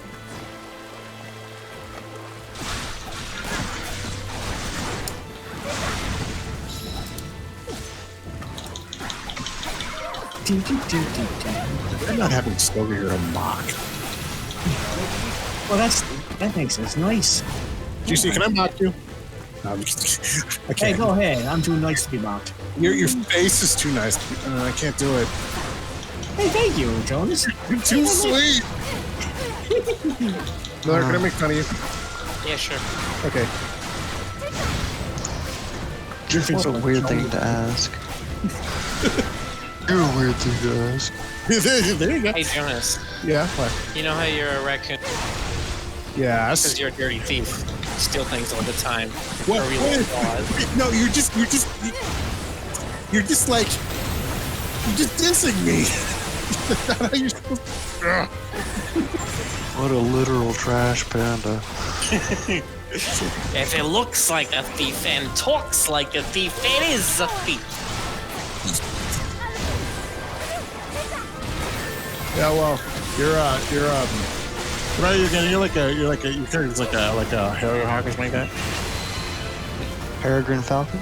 I'm not having Stoker here to mock. Well, that makes sense. Nice. GC, can I mock you? No, I'm just, I Hey, can't. go ahead. I'm too nice to be mocked. Your face is too nice. I can't do it. Hey, thank you, Jonas. You're too sweet. Miller, can I make fun of you? Yeah, sure. Okay. What a weird thing to ask. You're a weird thing to ask. There you go. Hey, Jonas. Yeah. What? You know how you're a raccoon Yes. because you're a dirty thief. You steal things all the time. What? Or we live laws. No, you're just like, you're just dissing me. That's not how you're supposed to. What a literal trash panda. If it looks like a thief and talks like a thief, it is a thief. Yeah, well, you're your character's like a Harry Hawk or something like that. Peregrine Falcon?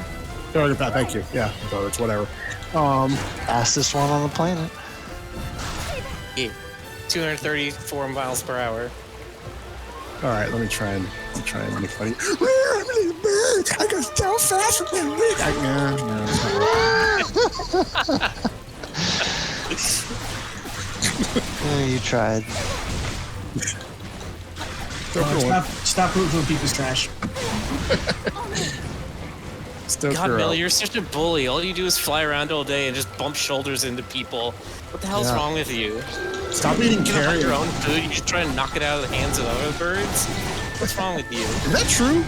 Thank you. Yeah, so it's whatever. Fastest one on the planet. Yeah. 234 miles per hour. All right, let me try and make fun of you. I go so fast with that wig. Yeah, you tried. Stop rooting for people's trash. God, Billy, you're such a bully. All you do is fly around all day and just bump shoulders into people. What the hell's wrong with you? Stop eating You don't have carrion. your own food. You just try to knock it out of the hands of other birds. What's wrong with you? Is that true?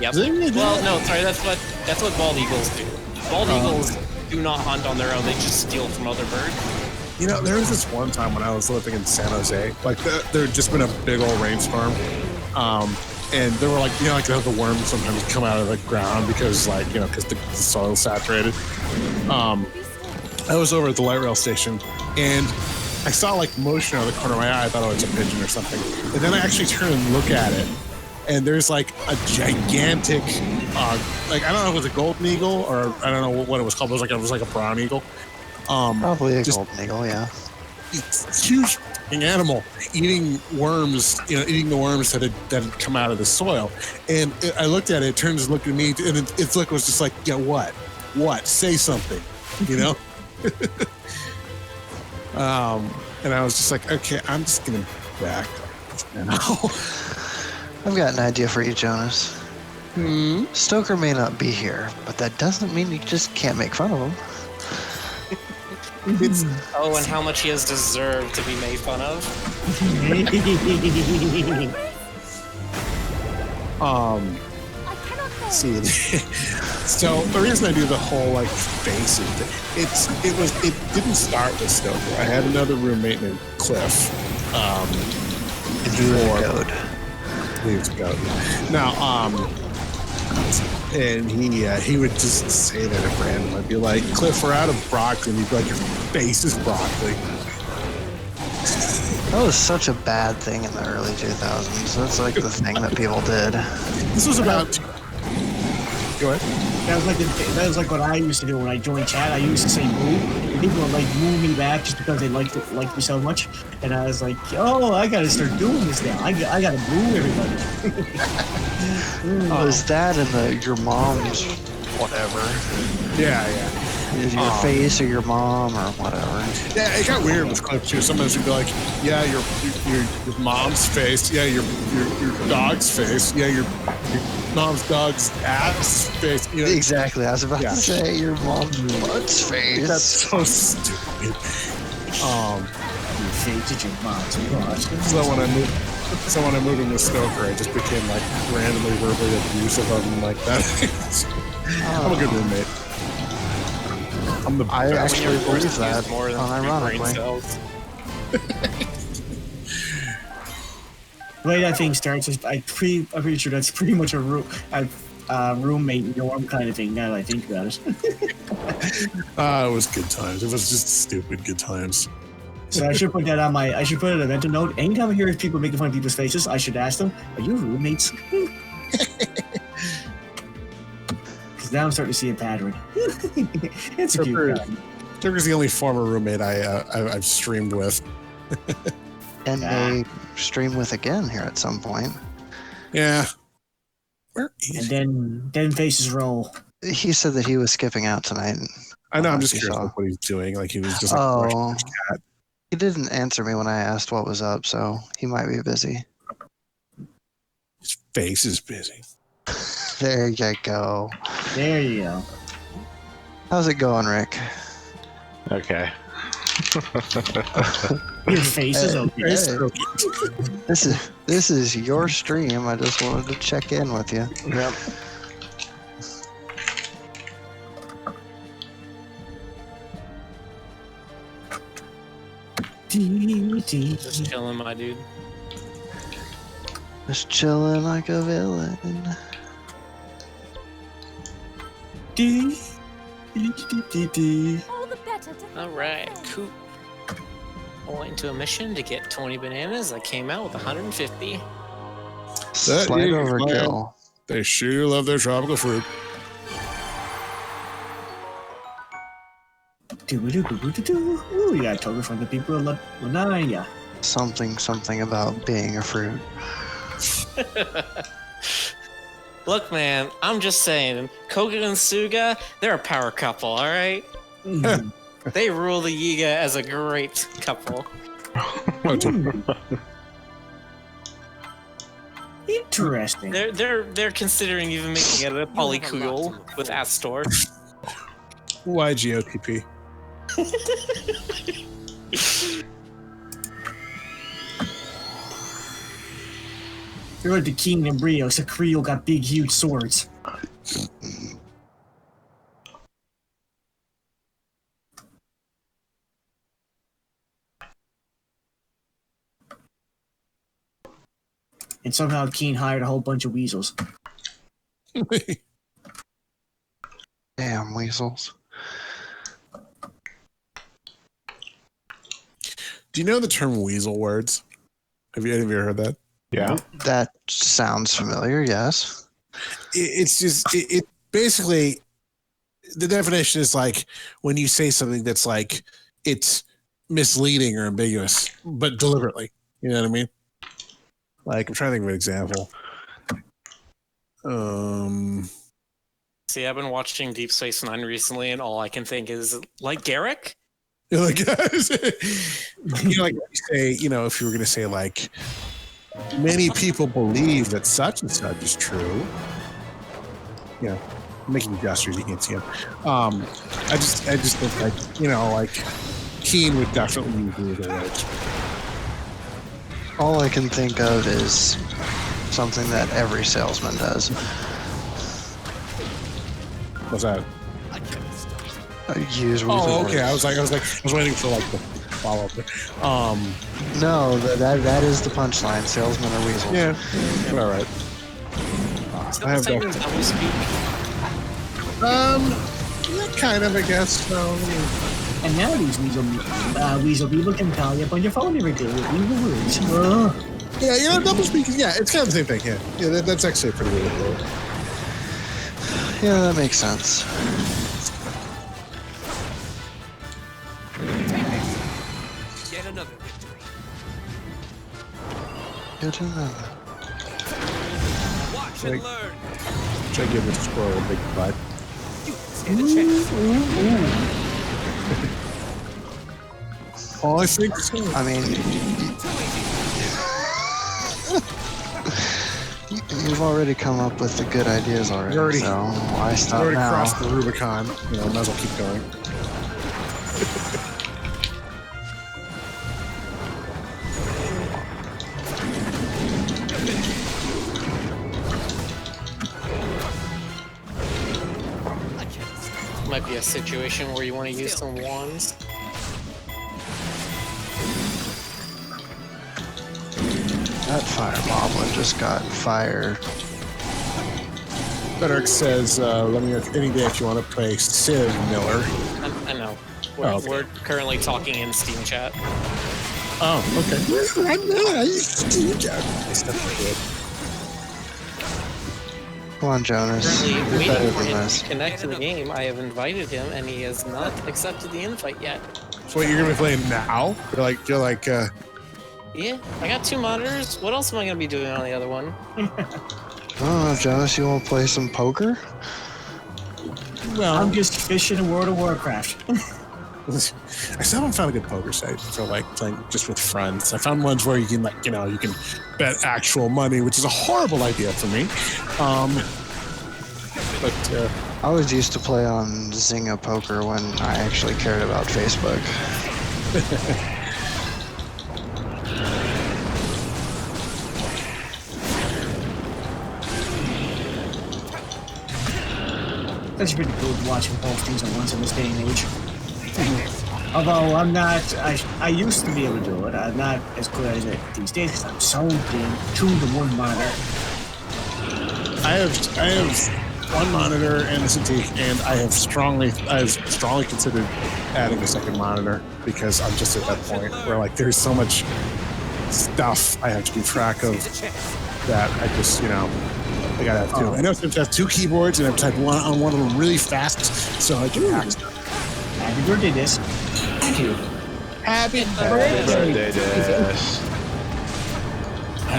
Yep. Does anybody do Well, that? no, sorry. That's what bald eagles do. Bald eagles do not hunt on their own. They just steal from other birds. You know, there was this one time when I was living in San Jose. Like, there had just been a big old rainstorm. And there were like, you know, like the worms sometimes come out of the ground because, like, you know, because the soil's saturated. I was over at the light rail station and I saw like motion out of the corner of my eye. I thought it was a pigeon or something. And then I actually turned and look at it. And there's like a gigantic, like, I don't know if it was a golden eagle or I don't know what it was called. It was like a brown eagle. Probably a just- golden eagle, yeah. It's huge animal eating worms, you know, eating the worms that had come out of the soil. And I looked at it, it turns and looked at me, and its look was just like, yeah, what? Say something, you know? And I was just like, okay, I'm just gonna back up. I've got an idea for you, Jonas. Stoker may not be here, but that doesn't mean you just can't make fun of him. Oh, and how much he has deserved to be made fun of. See, So the reason I do the whole like faces, it didn't start with Stoker. I had another roommate named Cliff. And he was a goat. He was a goat. Now, and he would just say that at random. I'd be like, Cliff, we're out of broccoli. And he'd be like, your face is broccoli. That was such a bad thing in the early 2000s. That's like the thing that people did. This was about. Go ahead. That was like what I used to do when I joined chat. I used to say "moo," and people would like "moo" me back just because they liked me so much. And I was like, "Oh, I gotta start doing this now. I gotta "moo" everybody." Was that in your mom's whatever? Yeah. Is your face or your mom or whatever? Yeah, it got weird with Cliff too. Sometimes you'd be like, "Yeah, your mom's face. Yeah, your dog's face. Yeah, your mom's dog's ass face." You know, Exactly. I was about to say your mom's butt's face. that's so stupid. Your face is your mom's butt. So when I moved into Stoker, I just became like randomly verbally abusive of him like that. I'm a good roommate. I actually believe that, more than unironically. brain cells. The way that thing starts is I'm pretty sure that's pretty much a roommate norm kind of thing. Now that I think about it. It was good times. It was just stupid good times. So I should put that on I should put it in a mental note. Anytime I hear people making fun of people's faces, I should ask them, "Are you roommates?" Because now I'm starting to see a pattern. It's a cute pattern. Stoker's the only former roommate I've streamed with. And may stream with again here at some point. Yeah. Where is And then faces roll. He said that he was skipping out tonight. I know, I'm just You curious saw. like, what he's doing. Like he was just like, Oh, brushing his cat. he didn't answer me when I asked what was up, so he might be busy. His face is busy. There you go. There you go. How's it going, Rick? Okay. Your face is okay. Hey, this is your stream. I just wanted to check in with you. Yep. Just chilling, my dude. Just chilling like a villain. All the better to All right, cool. I went into a mission to get 20 bananas. I came out with 150. Slight is overkill. They sure love their tropical fruit. Ooh, you got a token from the people of Lanaya. Something about being a fruit. Look, man, I'm just saying, Koga and Suga, they're a power couple, all right? They rule the Yiga as a great couple. Interesting. They're considering even making it a polycule with Astor. Why GOTP? You're like the king and Brio, except Creel got big, huge swords. And somehow Keen hired a whole bunch of weasels. Damn weasels. Do you know the term weasel words? Have you ever heard that? Yeah. That sounds familiar, yes. It's just it basically the definition is like when you say something that's like it's misleading or ambiguous, but deliberately. You know what I mean? Like I'm trying to think of an example. See, I've been watching Deep Space Nine recently, and all I can think is, like, Garrick? You're like, like when you say, if you were going to say like, many people believe that such and such is true. I'm making gestures, you can't see them. I just think like, Keen would definitely use weasel words. All I can think of is something that every salesman does. What's that? Use weasel Oh, okay. words. I was waiting for like the follow up there. No, that is the punchline. Salesmen are weasels. Yeah. All right. Is I that the have same no- as double speak? Yeah, kind of, I guess. So, And now these weasel people can call you up on your phone every day with weasel words. yeah, you know, double speaking. Yeah, it's kind of the same thing. Yeah, yeah, that's actually a pretty good way. Yeah, that makes sense. Get another victory. Get another. Watch Like- and learn. Try to give this squirrel a big butt. You stand a chance. Oh, I think so. I mean, you've already come up with the good ideas already. Already- So why I stop already now? crossed the Rubicon. You know, might as well keep going. Might be a situation where you want to use some wands. That fire moblin just got fired. Frederick says, let me know if any day if you want to play Civ Miller. I know. We're, Oh, okay. we're currently talking in Steam chat. Oh, okay. It's definitely good. Come on, Jonas. Currently You're waiting better for than him this. to connect to the game. I have invited him, and he has not accepted the invite yet. So what, you're gonna be playing now? You're like, Yeah, I got 2 monitors. What else am I gonna be doing on the other one? Oh, Jonas, you want to play some poker? well, I'm just fishing in World of Warcraft. I still haven't found a good poker site for like playing just with friends. I found ones where you can like, you know, you can bet actual money, which is a horrible idea for me. But I was used to play on Zynga Poker when I actually cared about Facebook. That's pretty good watching both things at once in this day and age. Although I'm not, I used to be able to do it. I'm not as good as it these days because I'm so damn to the one monitor. I have one monitor and a Cintiq, and I've strongly considered adding a second monitor because I'm just at that point where like there's so much stuff I have to keep track of that I just, you know, I gotta have two. I know I have 2 keyboards and I've typed one on one of them really fast so I can hack stuff. Happy birthday, this. Thank you. Happy Birthday, Des.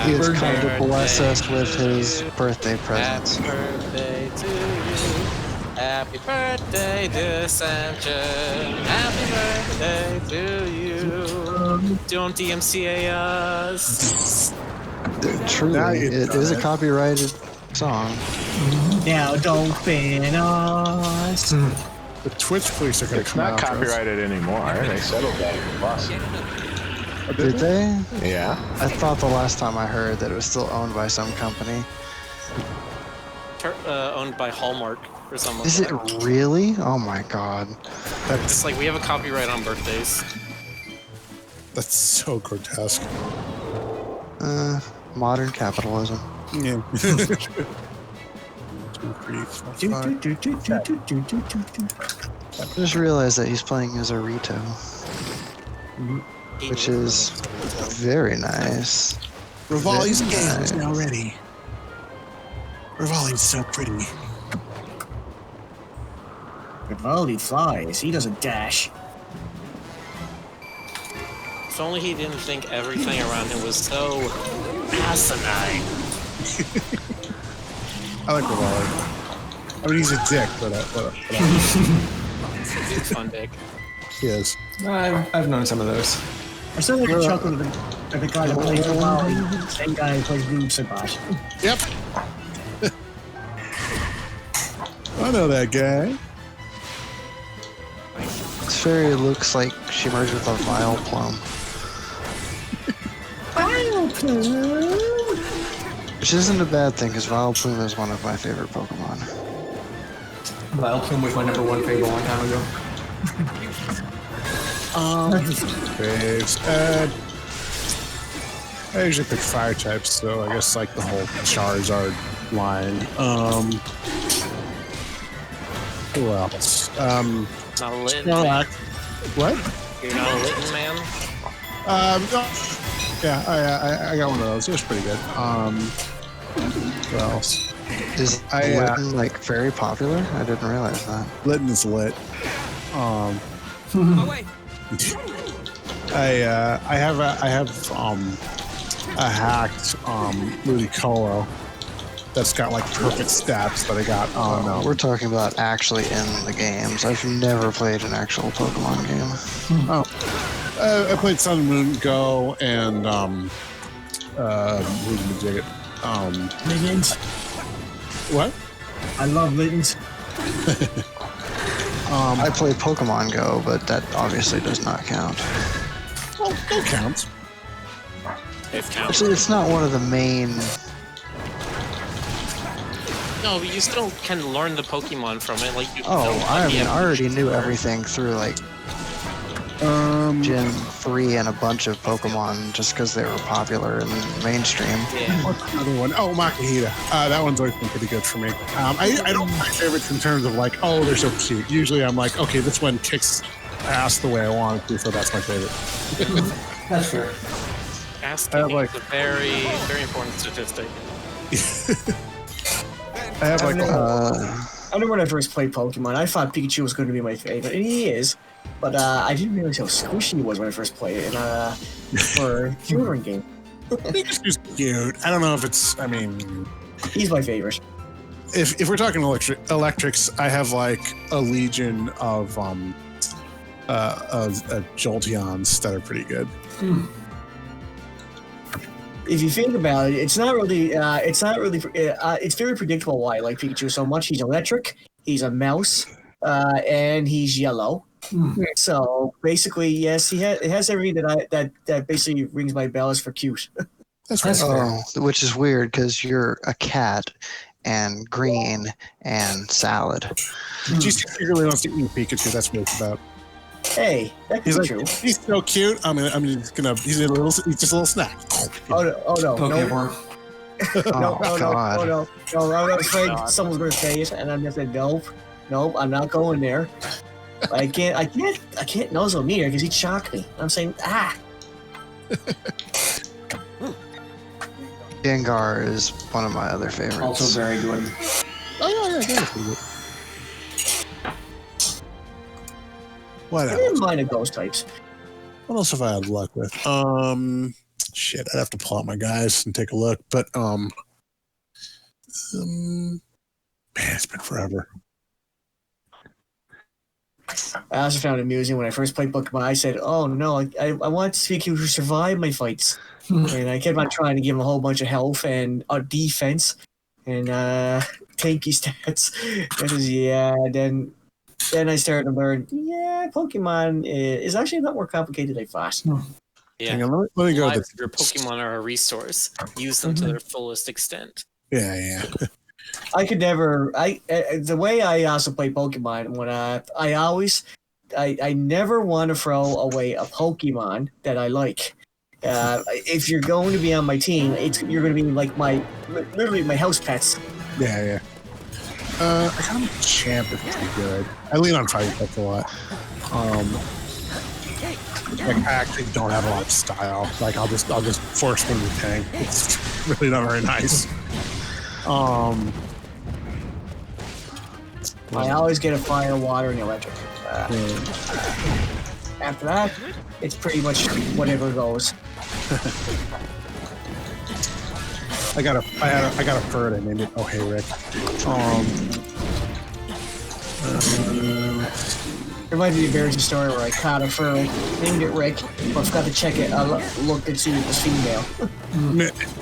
He has come to bless us with his birthday presents. Happy birthday to you. Happy birthday, Dissension. Happy birthday to you. Don't DMCA us. Now Truly, you've it done is a it. copyrighted song. Now don't ban us. The Twitch police are gonna It's come not after us. copyrighted anymore. They settled that in the bus. Did they? Yeah. I thought the last time I heard that it was still owned by some company. Owned by Hallmark or something. Is it really? Oh my god. It's like we have a copyright on birthdays. That's so grotesque. Modern capitalism. Yeah. 2, 3, 4, Do, 5. do, do, do, do, do, do, do, do. I just realized that he's playing as a Rito, which is very nice. Rivali's Very game is nice. now ready. Rivali's so pretty. Vivaldi flies. He doesn't dash. If only he didn't think everything around him was so asinine. I like Rivali. I mean, he's a dick, but He's a fun dick. he is. I've known some of those. I still like the chuckle of the guy that plays Vivaldi. Same guy who plays Boom Sabotage. Yep. I know that guy. This fairy looks like she merged with a vile plum, which isn't a bad thing because vile plume is one of my favorite Pokemon. Vileplume was my number one fave a long time ago. Faves. I usually pick fire types, so I guess like the whole Charizard line. Who else? Not a Litten. Snorlax. What? You're not a Litten man? Yeah, I got one of those. It was pretty good. What else? Is Litten like very popular? I didn't realize that. Litten is lit. Oh, wait. I have a hacked Ludicolo that's got like perfect stats that I got on. We're talking about actually in the games. I've never played an actual Pokemon game. I played Sun and Moon Go and who's gonna dig it? Littens. What? I love Littens. I play Pokemon Go, but that obviously does not count. Well, that counts. It counts. Actually, it's not one of the main. No, but you still can learn the Pokemon from it. Like you Oh, know I the mean, I already knew everything through like Gen 3 and a bunch of Pokemon just because they were popular and mainstream. Yeah. What's another one? Oh, Makahita. That one's always been pretty good for me. I don't have favorites in terms of like, oh, they're so cute. Usually I'm like, okay, this one kicks ass the way I want it to, so that's my favorite. That's fair. Asking is a very, very important statistic. I have like I know when I first played Pokemon, I thought Pikachu was going to be my favorite, and he is. But I didn't realize how squishy he was when I first played it for a tutoring game. Pikachu's cute. I don't know if it's. I mean, He's my favorite. if we're talking electrics, I have like a legion of Jolteons that are pretty good. If you think about it, it's not really. It's very predictable why I like Pikachu so much. He's electric. He's a mouse, and he's yellow. So basically, yes, it has everything that basically rings my bells for cute. That's right. Oh, which is weird because you're a cat and green and salad. He really wants to eat Pikachu. That's what it's about. Hey, that could He's be like, true. he's so cute. He's just a little snack. Oh no, Pokemon. Oh, I was afraid someone's going to say it, and I'm just like, nope, I'm not going there. I can't nuzzle him either because he'd shock me. I'm saying, Gengar is one of my other favorites. Also very good. Oh yeah, that's pretty good. What I else? didn't mind the ghost types. What else have I had luck with? Shit, I'd have to pull out my guys and take a look. But man, it's been forever. I also found it amusing when I first played Pokemon. I said, "Oh no, I want to see who survive my fights," and I kept on trying to give him a whole bunch of health and defense and tanky stats. Then I started to learn. Yeah, Pokemon is actually not more complicated than I thought. Yeah. Hang on, let me go. Lives of your Pokemon are a resource. Use them to their fullest extent. Yeah. I could never. The way I also play Pokemon when I never want to throw away a Pokemon that I like. If you're going to be on my team, you're going to be like literally my house pets. Yeah. I kind of champ is pretty good. I lean on fighting pets a lot. Like I actually don't have a lot of style. Like I'll just force them to tank. It's really not very nice. I always get a fire, water, and electric. After that, it's pretty much whatever goes. I got a bird. I named it. Oh hey Rick. Reminds me of the embarrassing story where I caught a fur, named it Rick, but forgot to check it. I looked and see it was female.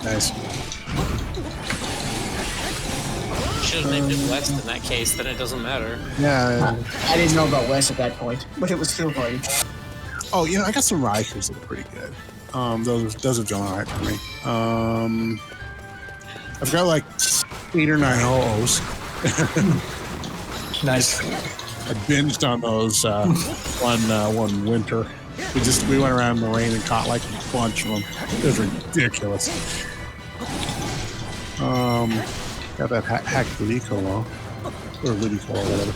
Nice. Should have named it West in that case, then it doesn't matter. Yeah. I didn't know about Wes at that point, but it was still funny. Oh, I got some Raikous that are pretty good. Those have done alright for me. I've got like 8 or 9 O's. Nice. I binged on those one winter. We went around in the rain and caught like a bunch of them. It was ridiculous. Got that hack Ludicolo or Ludicolo or whatever.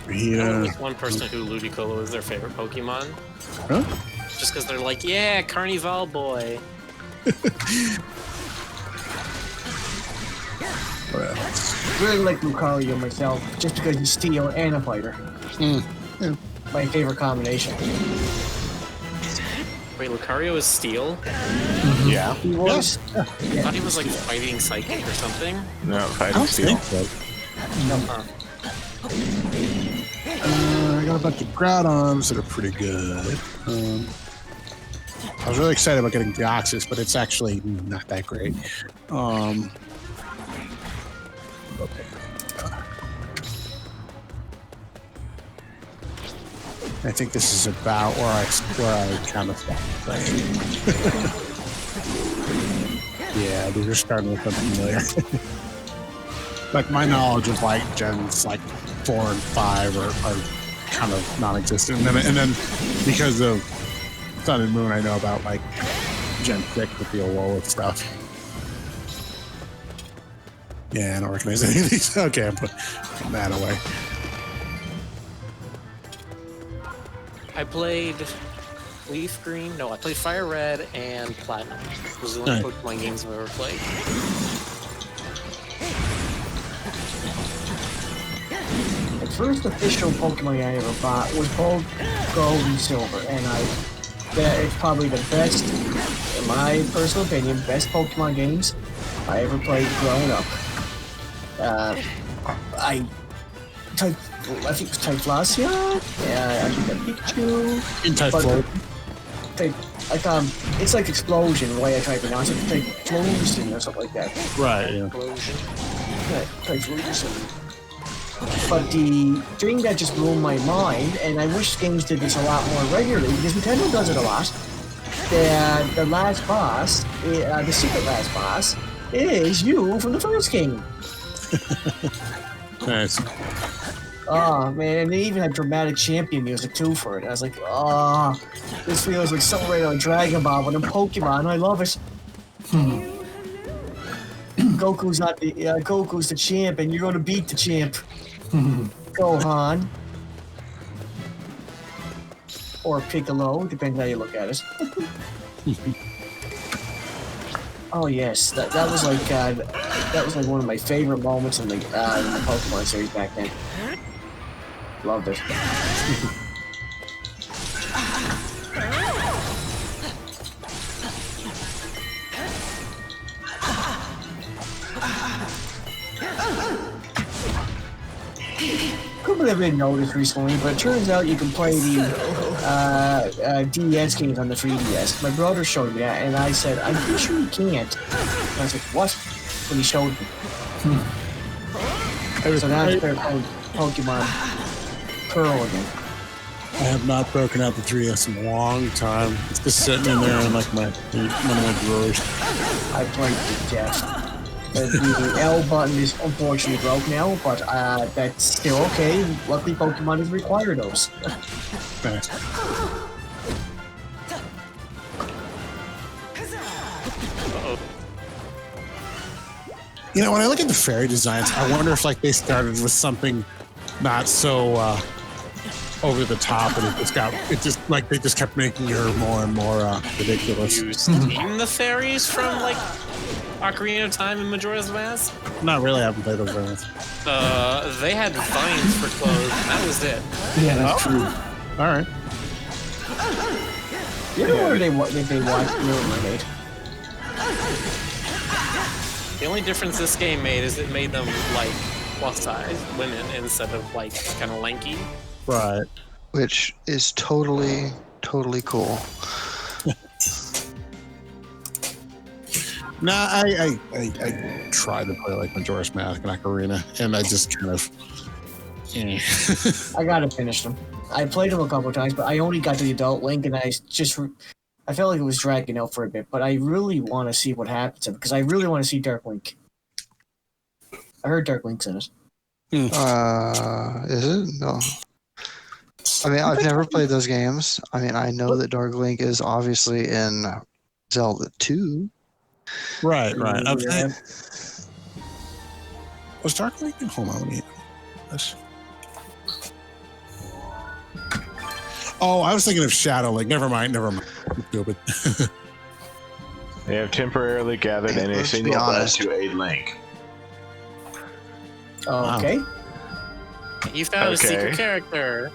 There's one person who Ludicolo is their favorite Pokemon. Huh? Just because they're like, yeah, Carnival boy. Really like Lucario myself, just because he's steel and a fighter. Yeah. My favorite combination. Wait, Lucario is Steel? Yeah. He was. I thought he was like fighting Psychic or something. No, I fighting don't steel. think so. I got a bunch of Groudons that are pretty good. I was really excited about getting Deoxys, but it's actually not that great. I think this is about where I kind of stopped playing. Yeah, these are starting with something familiar. Like my knowledge of like gens like 4 and 5 are kind of non-existent, and then because of Sun and Moon, I know about like Gen 6 with the Alola stuff. Yeah, I don't recognize any of these. Okay, I'm putting that away. I played Leaf Green. No, I played Fire Red and Platinum. Those are the only Pokemon games I've ever played. The first official Pokemon I ever bought was called Gold and Silver, and that is probably the best, in my personal opinion, best Pokemon games I ever played growing up. I think it was Typhlosia. Yeah, I think that Pikachu. In Typhlosion. It's like Explosion, the way I try to pronounce it. Typhlosion or something like that. Right, yeah. Explosion. Yeah, Typhlosion. But the thing that just blew my mind, and I wish games did this a lot more regularly, because Nintendo does it a lot, the last boss, the secret last boss, is you from the first game. Nice. Oh man, and they even had dramatic champion music too for it. I was like, oh, this feels like something right out of Dragon Ball, but in Pokemon, I love it. Goku's the champ, and you're gonna beat the champ. Gohan. Or Piccolo, depends how you look at it. Oh yes, that was like one of my favorite moments in the Pokemon series back then. Loved it. People have been noticed recently, but it turns out you can play the DS games on the 3DS. My brother showed me that, and I said, I'm pretty sure you can't. And I was like, what? When he showed me. So now I'm playing Pokemon Pearl again. I have not broken out the 3DS in a long time. It's just sitting in there in like one of my drawers. I played the death. The L button is unfortunately broke now, but that's still okay. Luckily, Pokemon has required those. Nice. You know, when I look at the fairy designs, I wonder if like they started with something not so over the top, and they just kept making her more and more ridiculous. You seen the fairies from like Ocarina of Time and Majora's Mask? Not really. I haven't played those variants. They had vines for clothes. That was it. Yeah, that's true. All right. You know where they watched Little Mermaid? The only difference this game made is it made them like plus-size women instead of like kind of lanky. Right. Which is totally cool. Nah, I tried to play like Majora's Mask and Ocarina, and I just kind of. I gotta finish them. I played them a couple times, but I only got to the adult link, and I I felt like it was dragging out for a bit, but I really want to see what happens because I really want to see Dark Link. I heard Dark Link's in it. Is it? No. I mean, I've never played those games. I mean, I know that Dark Link is obviously in Zelda 2. Right. Okay. Yeah. Was Dark Link? Hold on, let me. This. Oh, I was thinking of Shadow Link. Never mind. Stupid. They have temporarily gathered in a Let's be single bud honest. to aid Link. Okay. You found a Okay. secret character.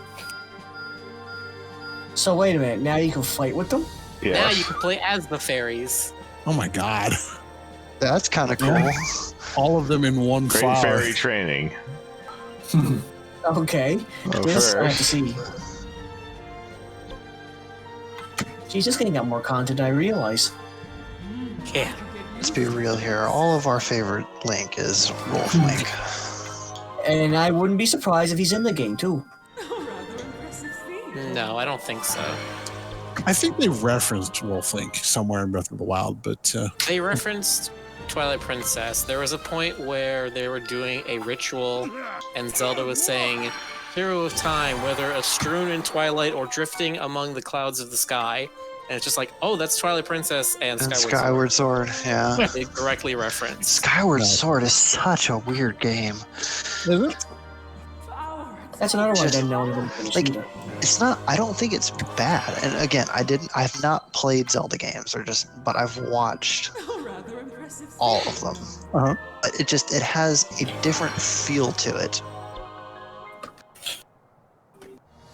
So wait a minute. Now you can fight with them? Now Yes. you can play as the fairies. Oh my god! That's kind of cool. Yeah. All of them in one Great flower. fairy training. Okay. Well, This I have to first, see. Geez, this game got more content than I realize. Yeah. Let's be real here. All of our favorite Link is Wolf Link. And I wouldn't be surprised if he's in the game too. No, I don't think so. I think they referenced Wolf Link somewhere in Breath of the Wild, but They referenced Twilight Princess. There was a point where they were doing a ritual, and Zelda was saying, "Hero of time, whether strewn in twilight or drifting among the clouds of the sky." And it's just like, oh, that's Twilight Princess and And Skyward Sword. Skyward Sword, yeah. They directly reference. Skyward No. Sword is such a weird game. is it? That's another one I Just, didn't know even finished like, either. It's not. I don't think it's bad. And again, I've not played Zelda games, but I've watched all of them. Uh-huh. But it has a different feel to it.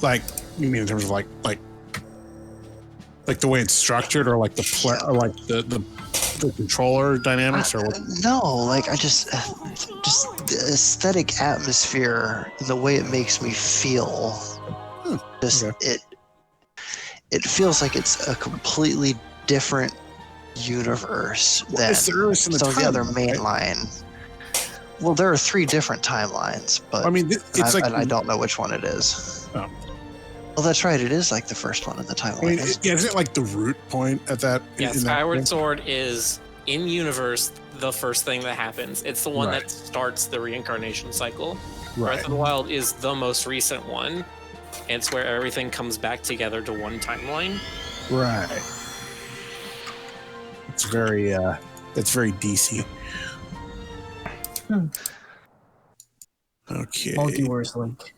Like you mean in terms of like the way it's structured, or like or like the controller dynamics, or what? No, like just the aesthetic atmosphere, the way it makes me feel. Just okay. it feels like it's a completely different universe than it's the earliest in the some of the other timeline, right? mainline. Well, there are 3 different timelines, but I mean, it's like I don't know which one it is. Oh. Well, that's right. It is like the first one in the I timeline. mean, isn't it like the root point at that? Yeah, in that Skyward thing? Sword is in universe the first thing that happens. It's the one Right. that starts the reincarnation cycle. Right. Breath of the Wild is the most recent one. It's where everything comes back together to one timeline. Right. It's very that's very DC. Okay. Multiverse Link.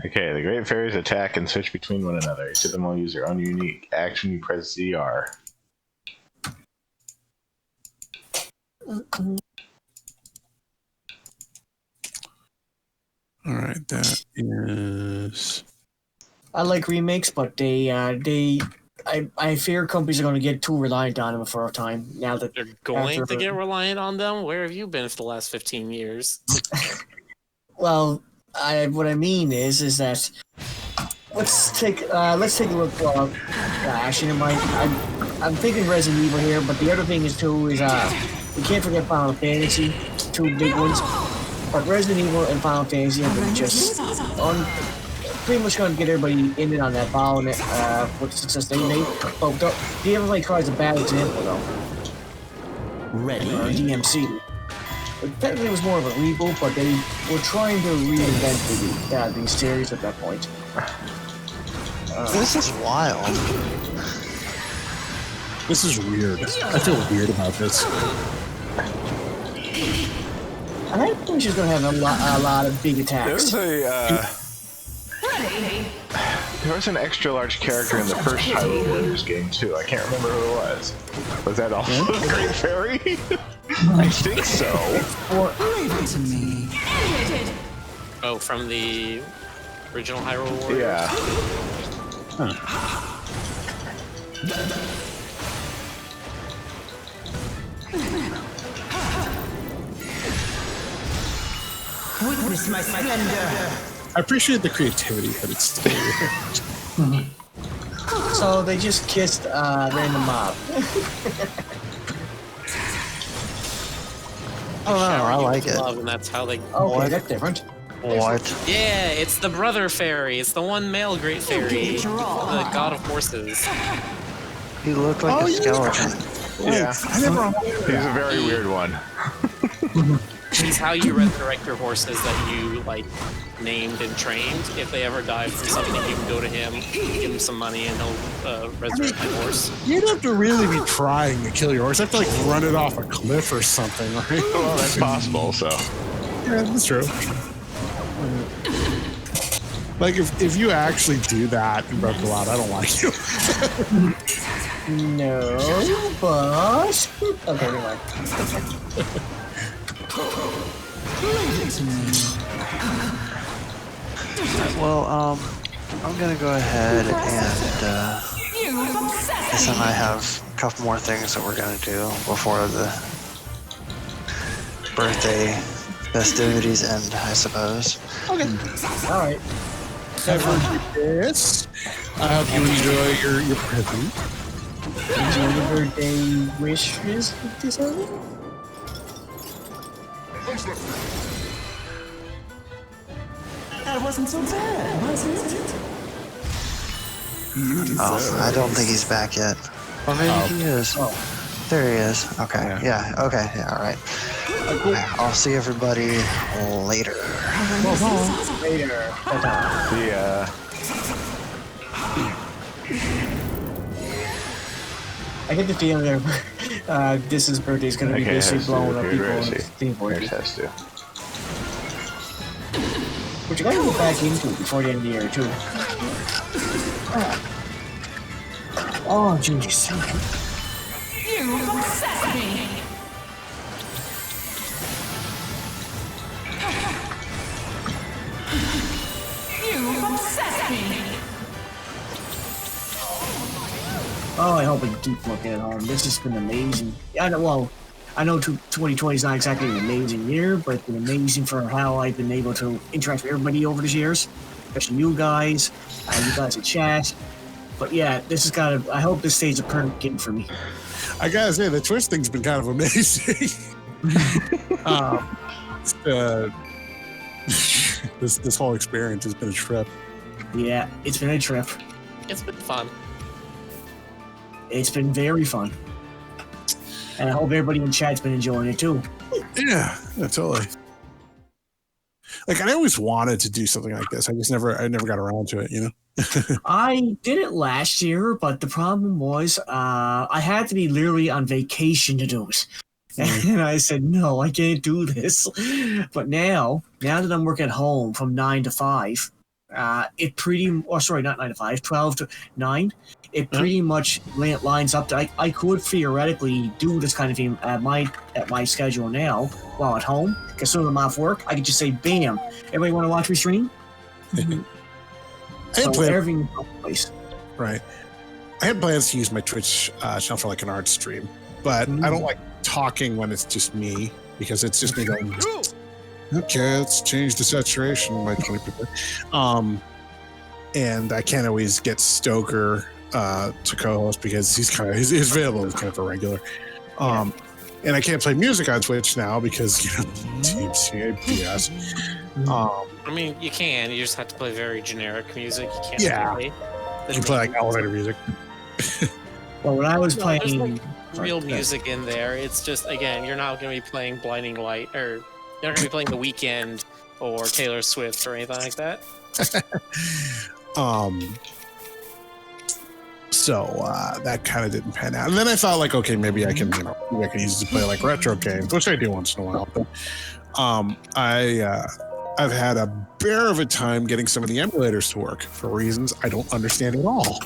Okay, the Great Fairies attack and switch between one another. Each of them will use their own unique action. You press ZR. All right, that is. I like remakes, but I fear companies are going to get too reliant on them for a time now that They're going After- to get reliant on them? Where have you been for the last 15 years? Well, what I mean is that let's take a look. Actually, I'm thinking Resident Evil here, but the other thing is too is we can't forget Final Fantasy, 2 big ones. But Resident Evil and Final Fantasy have been just pretty much going to get everybody in it on that ball and what success they made. But the Devil May Cry is a bad example though. Ready. DMC. Technically, it was more of a reboot, but they were trying to reinvent the series at that point. This is wild. This is weird. I feel weird about this. And I think she's going to have a lot of big attacks. There was an extra large character in the first Hyrule Warriors game too. I can't remember who it was. Was that also the Great Fairy? I think so. Oh, from the original Hyrule Warriors? Yeah. Witness my splendor. I appreciate the creativity, but it's still weird. So they just kissed random mob. Oh, no, I like it. Love, and that's how they. Okay, that's different. What? Yeah, it's the brother fairy. It's the one male great fairy, the god of horses. He looked like a skeleton. Yeah. I never. He's a very weird one. He's how you resurrect your horses that you like named and trained. If they ever die from something, you can go to him, give him some money, and he'll resurrect the horse. You'd have to really be trying to kill your horse. You have to like run it off a cliff or something, right? Well, that's possible. So. Yeah, that's true. Like if you actually do that in Breath of the Wild, I don't like you. No, but okay, never mind. Well, I'm gonna go ahead and guess I have a couple more things that we're gonna do before the birthday festivities end, I suppose. Okay, all right. Yes. I hope you enjoy your present. Enjoy your birthday wishes, December. That wasn't so bad, was it? Oh, I don't think he's back yet. Or maybe he is. Oh. There he is. Okay. Yeah. Okay. Yeah. All right. Okay, I'll see everybody later. Later. The I get the feeling that this is birthday is going to be Okay, basically has to. blowing up Here, people where on is he? Steam Here Board. it has to. Which you got to go back into before the end of the year, too. Oh, jeez. You upset me. You upset me. Oh, I hope I keep looking at home. This has been amazing. I know, well, I know 2020 is not exactly an amazing year, but it's been amazing for how I've been able to interact with everybody over the years, especially you guys in chat. But yeah, this has got to, I hope this stays a permanent gig for me. I gotta say, the Twitch thing's been kind of amazing. This whole experience has been a trip. Yeah, it's been a trip. It's been fun. It's been very fun. And I hope everybody in chat's been enjoying it too. Yeah, totally. Like I always wanted to do something like this. I never got around to it, you know? I did it last year, but the problem was I had to be literally on vacation to do it. And I said, no, I can't do this. But now that I'm working at home from 9 to 5, it pretty, or sorry, not 9 to 5, 12 to 9, it pretty much lines up to, I could theoretically do this kind of thing at my schedule now while at home. Because as soon as I'm off work, I could just say, bam, everybody want to watch me stream? I had So everything in place. Right. I had plans to use my Twitch channel for like an art stream, but I don't like talking when it's just me because it's just me going, okay, let's change the saturation by 20%. And I can't always get Stoker to co-host because he's available as kind of a regular. And I can't play music on Twitch now because, you know, TCAPS. I mean, you can. You just have to play very generic music. You can't play. You can play like elevator music. Well, when I was There's playing real music in there. It's just, again, you're not going to be playing Blinding Light, or you're not going to be playing The Weeknd or Taylor Swift or anything like that. So that kind of didn't pan out. And then I thought, like, okay, maybe I can, maybe I can use it to play like retro games, which I do once in a while. But I've had a bear of a time getting some of the emulators to work for reasons I don't understand at all.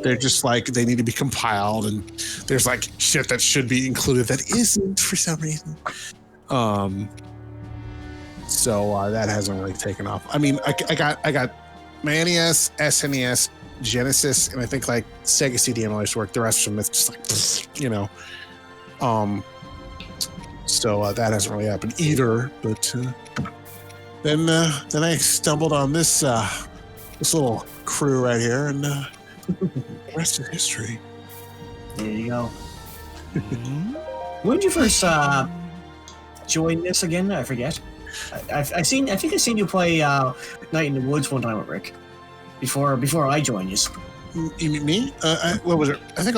They're just like, they need to be compiled, and there's like shit that should be included that isn't for some reason. So that hasn't really taken off. I mean, I got my NES, SNES, Genesis, and I think like Sega CD emulators work. The rest of them, it's just like, you know. So that hasn't really happened either. But then I stumbled on this this little crew right here, and the rest is history. There you go. When did you first join this again? I forget. I think I seen you play Night in the Woods one time with Rick. Before I joined you. You mean me? What was it? I think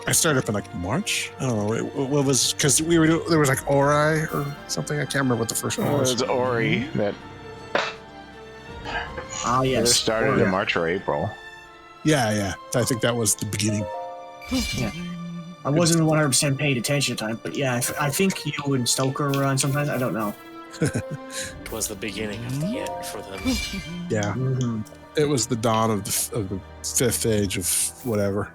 I started up in like March. I don't know. What was, because we were there was like Ori or something. I can't remember what the first one It was. was Ori that Yes. either started Ori. in March or April. Yeah. I think that was the beginning. Yeah. I wasn't 100% paid attention at the time, but yeah, I think you and Stoker were on sometimes. I don't know. It was the beginning of the end for them. Yeah. Mm-hmm. It was the dawn of the fifth age of whatever.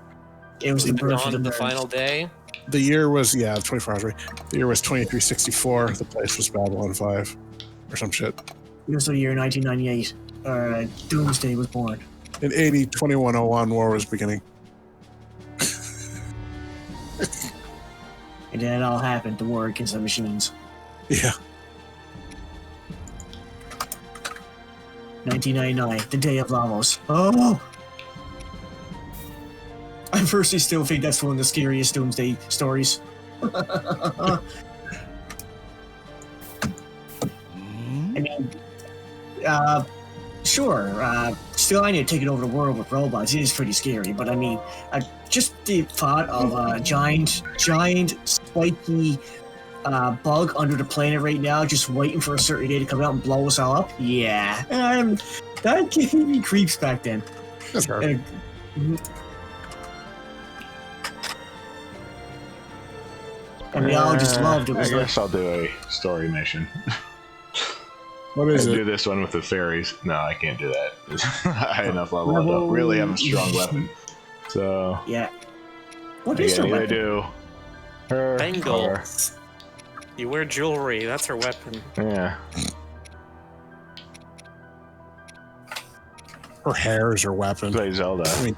It was the birth On of the nerds. final day. The year was 24 hours. Right? The year was 2364. The place was Babylon 5 or some shit. It was the year 1998. Doomsday was born. In 2101, war was beginning. And then it all happened, the war against the machines. Yeah. 1999, the day of Lavos. Oh! I personally still think that's one of the scariest Doomsday stories. I mean, sure, still I need to take it over the world with robots. It is pretty scary, but I mean, just the thought of a giant, spiky bug under the planet right now, just waiting for a certain day to come out and blow us all up. Yeah, that gave me creeps back then. That's fair. And we all just loved it. I guess I'll do a story mission. What is Do it? this one with the fairies. No, I can't do that. I had enough level up. Really have a strong weapon. So Yeah. What I is can her either weapon? do her or Bengals. You wear jewelry. That's her weapon. yeah. Her hair is her weapon. Play Zelda. I mean,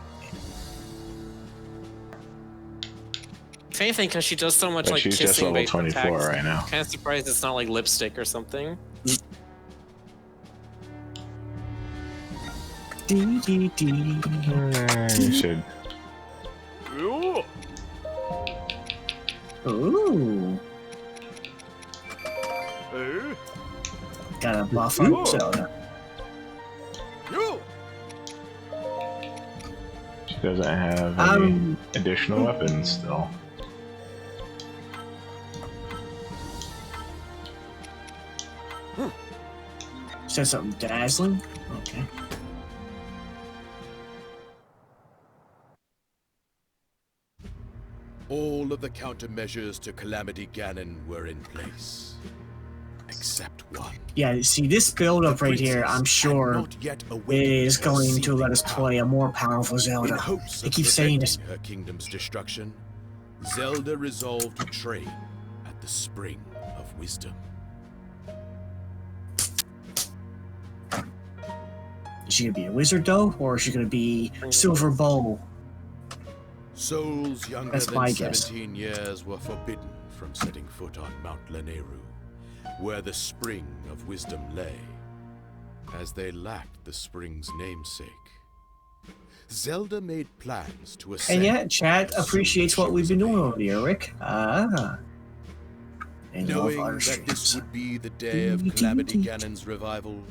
If anything, because she does so much But like she's kissing just level based 24 attacks, right now. Kind of surprised it's not like lipstick or something. Dee, dee, dee. You should. Ooh. Got a buff on Zelda. She doesn't have any additional weapons still. Said something dazzling? Okay. All of the countermeasures to Calamity Ganon were in place. Except one. Yeah, see, this build-up right here, I'm sure, is going to let us play a more powerful In Zelda. hopes They of keep saying it. preventing her kingdom's destruction, Zelda resolved to train at the Spring of Wisdom. Is she gonna be a wizard, though? Or is she gonna be Silver Bow? Souls younger That's than my guess. 17 years were forbidden from setting foot on Mount Lanayru, where the Spring of Wisdom lay, as they lacked the spring's namesake. Zelda made plans to ascend. And yet, chat appreciates what we've been doing over here, Rick. And Knowing love our that this streams. would be the day of Calamity Ganon's revival,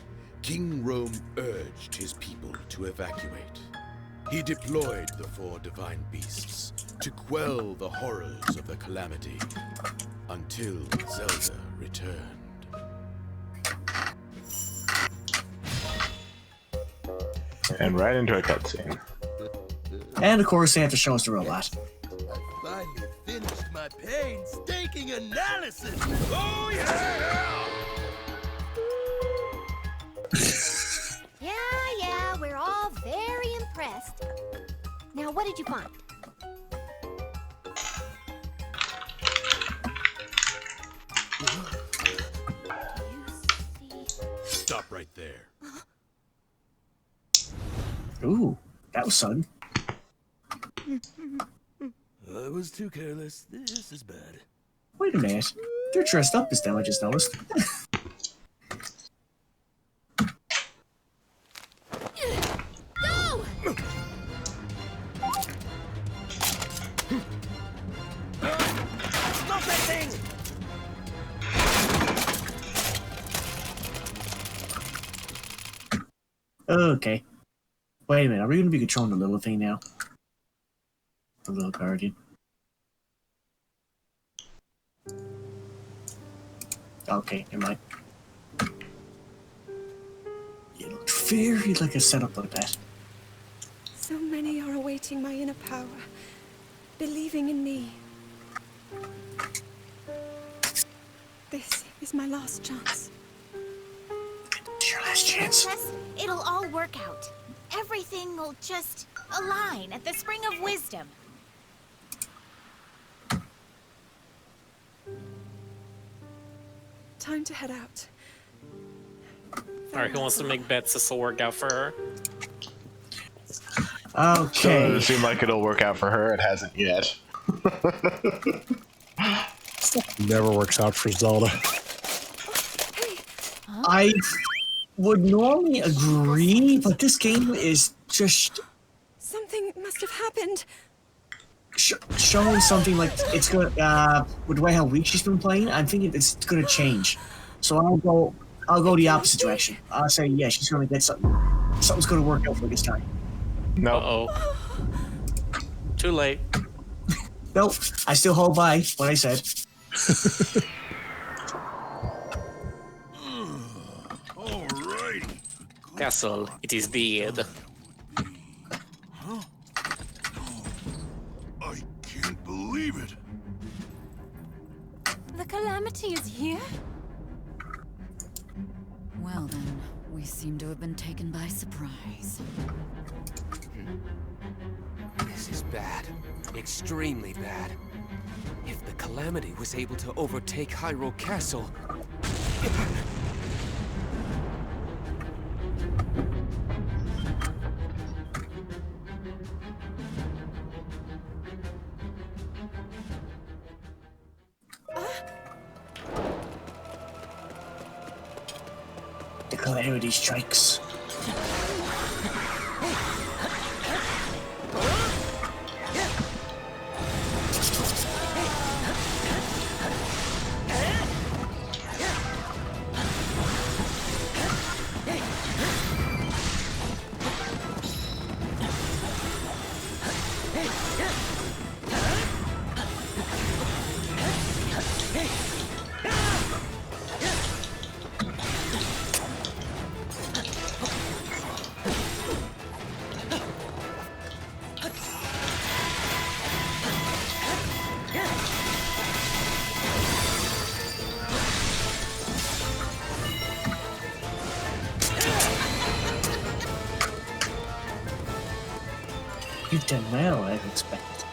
King Rome urged his people to evacuate. He deployed the 4 divine beasts to quell the horrors of the Calamity until Zelda returned. And right into a cutscene. And of course, they have to show us the robot. Finally finished my painstaking analysis. Oh yeah! Yeah, we're all very impressed. Now, what did you find? Stop right there. Ooh, that was sudden. I was too careless. This is bad. Wait a minute. They're dressed up this time, I just noticed. Okay. Wait a minute. Are we going to be controlling the little thing now? The little guardian. Okay, never mind. It looked very like a setup like that. So many are awaiting my inner power, believing in me. This is my last chance. It's your last chance. Princess, it'll all work out. Everything will just align at the Spring of Wisdom. Time to head out. Alright, who wants to make bets this will work out for her? Okay. Doesn't seem like it'll work out for her. It hasn't yet. Never works out for Zelda. I would normally agree, but this game is just Something must have happened. showing something like it's gonna. With the way how weak she's been playing, I'm thinking it's gonna change. So I'll go the opposite direction. I'll say yeah, she's gonna get something. Something's gonna work out for this time. No. Uh-oh. Too late. Nope, I still hold by what I said. Alrighty. Castle, it is dead. I can't believe it. The Calamity is here? Well then, we seem to have been taken by surprise. This is bad. Extremely bad. If the Calamity was able to overtake Hyrule Castle... The Calamity strikes. You've done well, as expected.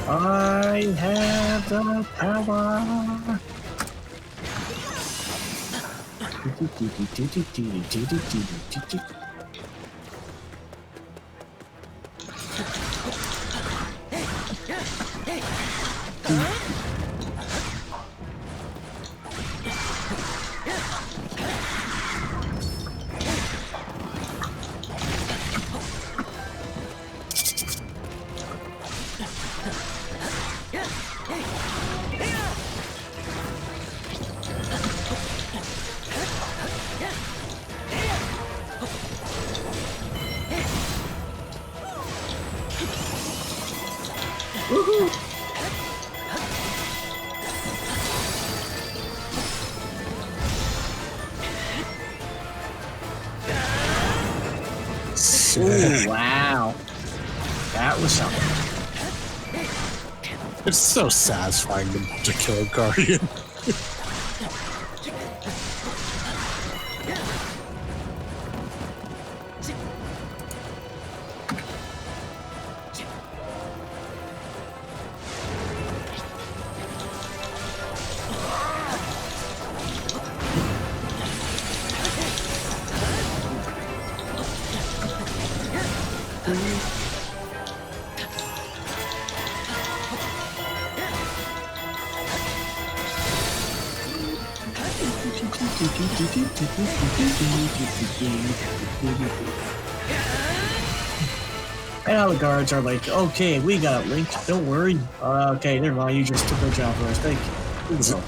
I have the power. Woohoo! Ooh, wow. That was something. It's so satisfying to kill a guardian. And all the guards are like, okay, we got it, Link. Don't worry. Okay, never mind. You just took our job for us. Thank you. So,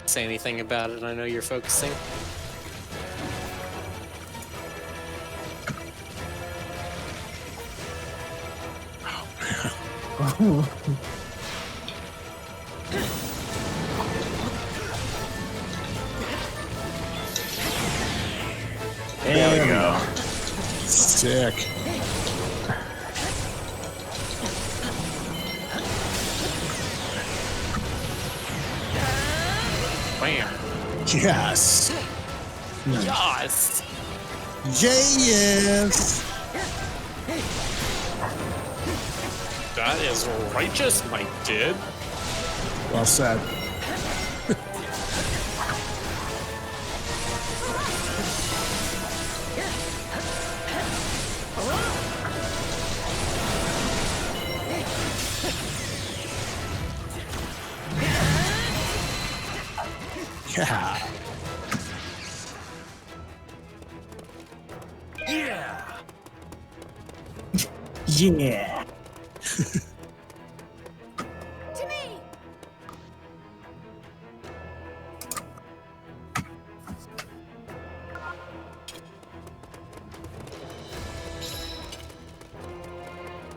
Say anything about it, I know you're focusing. There we go. Sick. Bam. Yes. Yes. Yes. That is righteous, my dude. Well said. Yeah. yeah. To me!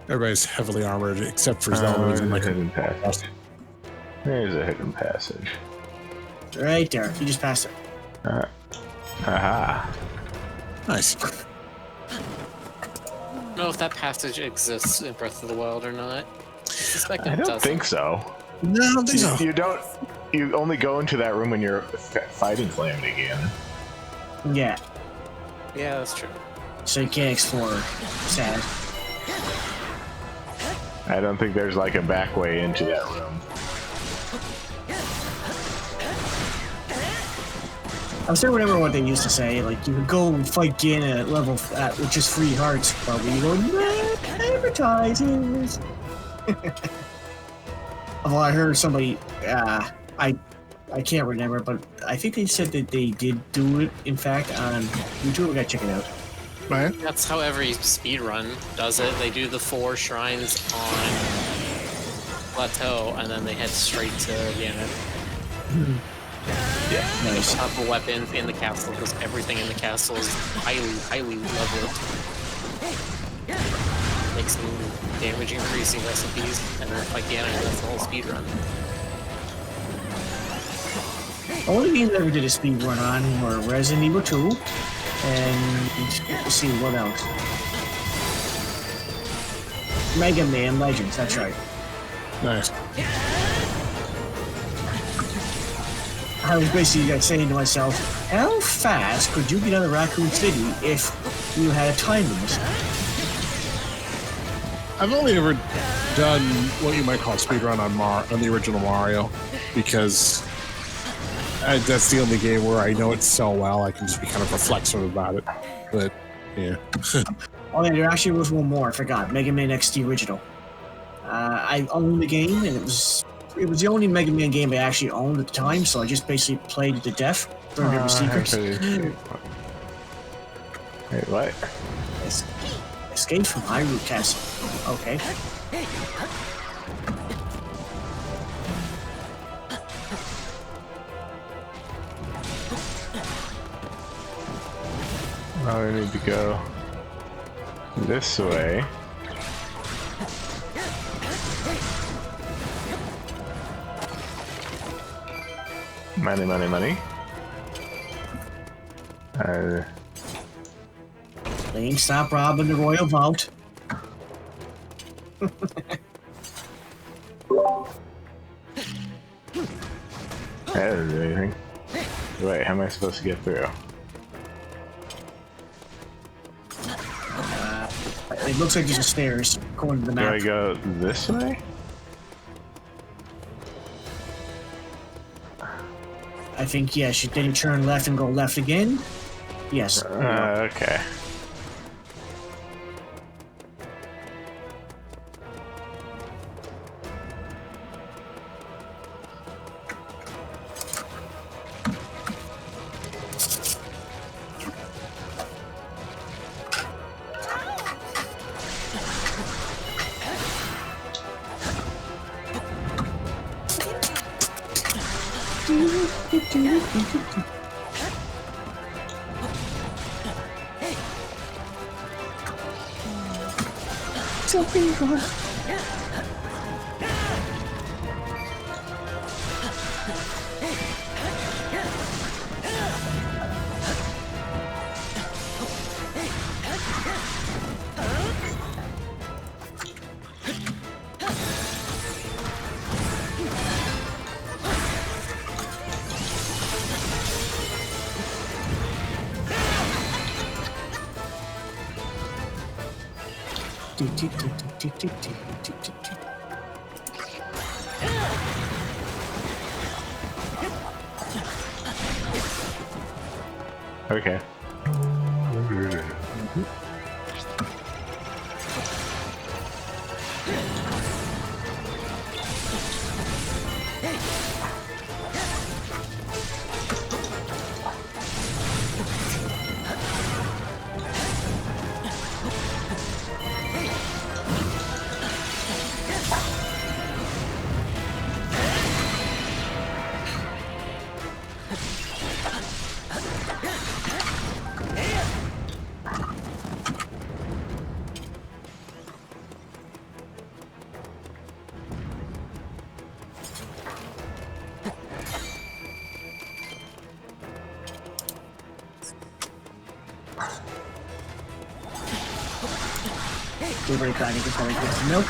Everybody's heavily armored except for Zelda's and like hidden passage. There's a hidden passage. Right there. You just passed it. Aha. Nice. I don't know if that passage exists in Breath of the Wild or not. I suspect it I don't doesn't. think so. No, I don't think so. You don't. You only go into that room when you're fighting Calamity again. Yeah. Yeah, that's true. So you can't explore. Sad. I don't think there's like a back way into that room. I still remember what they used to say, like, you could go and fight Ganon at level, with just 3 hearts, but when you go, advertisers! Well, I heard somebody, I can't remember, but I think they said that they did do it, in fact, on YouTube. We gotta check it out. Right. That's how every speedrun does it. They do the 4 shrines on Plateau, and then they head straight to Ganon. Yeah. Nice. Have the weapons in the castle, because everything in the castle is highly leveled. Make some damage increasing recipes, and then fight Ganon, and that's the whole speedrun. Only games I ever did a speed run on were Resident Evil 2, and let's see what else. Mega Man Legends, that's right. Nice. I was basically like saying to myself, how fast could you get out of Raccoon City if you had a time limit? I've only ever done what you might call speedrun on the original Mario. because that's the only game where I know it so well I can just be kind of reflexive about it. But yeah. Oh yeah, there actually was one more. I forgot. Mega Man XD Original. I owned the game, and it was the only Mega Man game I actually owned at the time. So I just basically played it to death. Learned every secrets. Wait, what? Escape from Hyrule Castle. Okay. Now we need to go this way. Money, money, money. Link, stop robbing the Royal Vault. That doesn't do anything. Wait, how am I supposed to get through? It looks like there's a stairs, according to the map. Do I go this way? I think, yes. Then you turn left and go left again. Yes. Okay. Something wrong. Okay. Everybody trying to get some milk.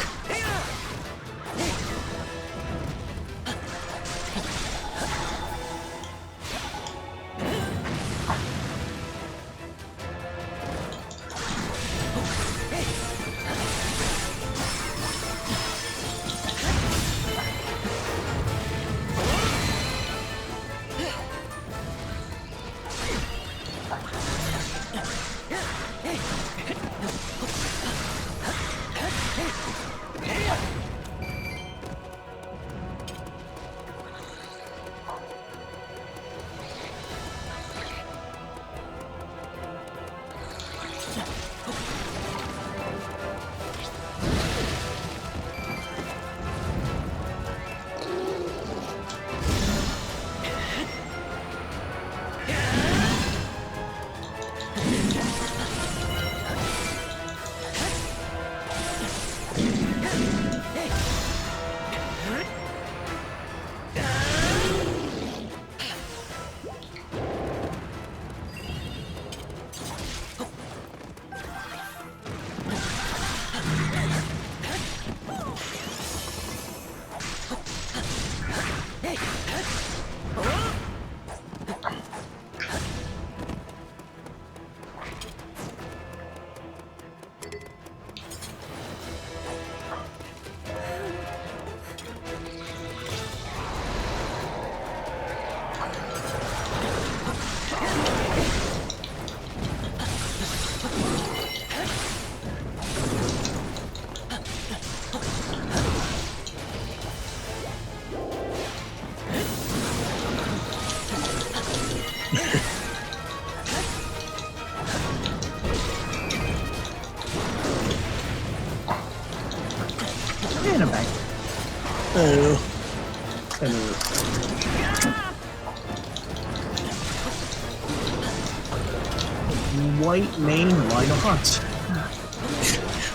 white mane, why not?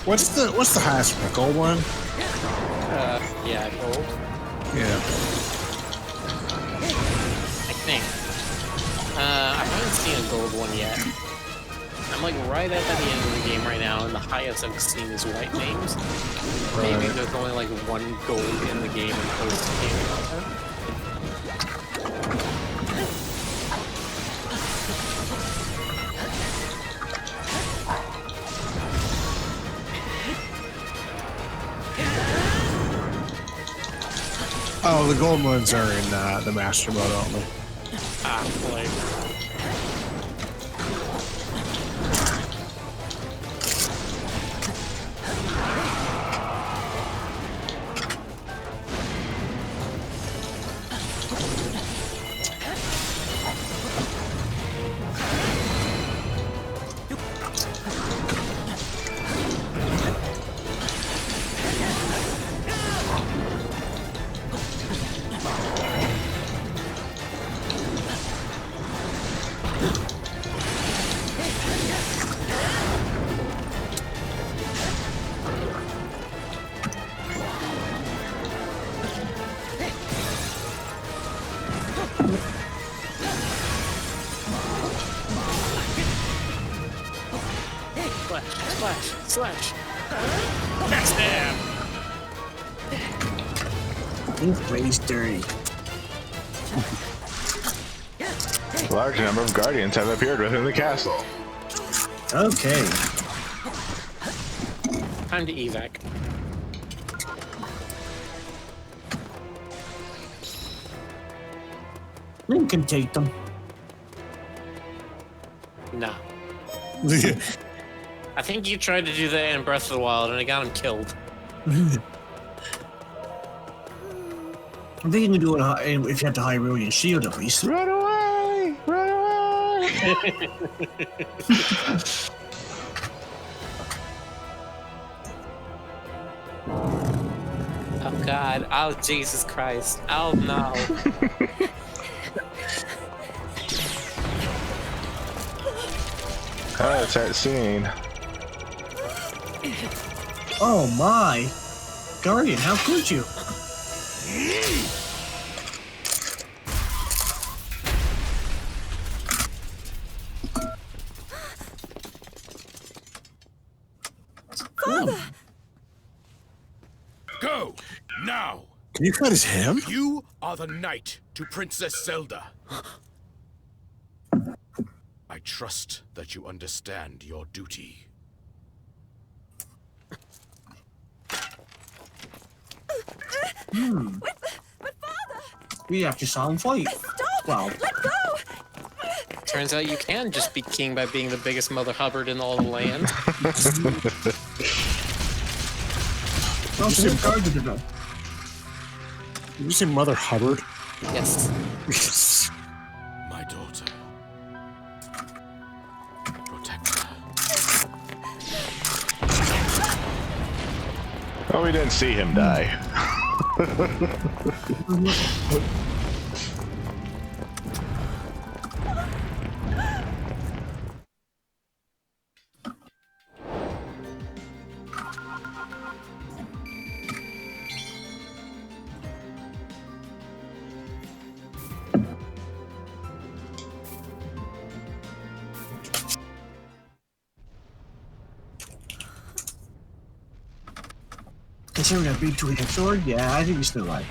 What's the highest one? Gold one? Yeah, gold. Yeah. I think. I haven't seen a gold one yet. I'm like right at the end of the game right now, and the highest I've seen is white names. Maybe there's only like one gold in the game and post-game content. Oh, the gold ones are in the master mode only. Ah, boy. Slash. Backstab! This place dirty. A large number of guardians have appeared within the castle. Okay. Time to evac. Link can take them. Nah. I think you tried to do that in Breath of the Wild and it got him killed. I think you can do it if you have the Hyrule shield at least. Run away! Run away! Oh God. Oh Jesus Christ. Oh no. Oh, it's that scene. Oh my! Guardian, how could you? Father! Go! Now! Can you cut his him? You are the knight to Princess Zelda. I trust that you understand your duty. But father! We actually saw him fight. Stop! Wow. Let go! Turns out you can just be king by being the biggest Mother Hubbard in all the land. Oh, so what card did it go? Did you say Mother Hubbard? Yes. My daughter. Protect her. Oh, we didn't see him die. Considering that beat two-handed sword, yeah, I think he's still alive.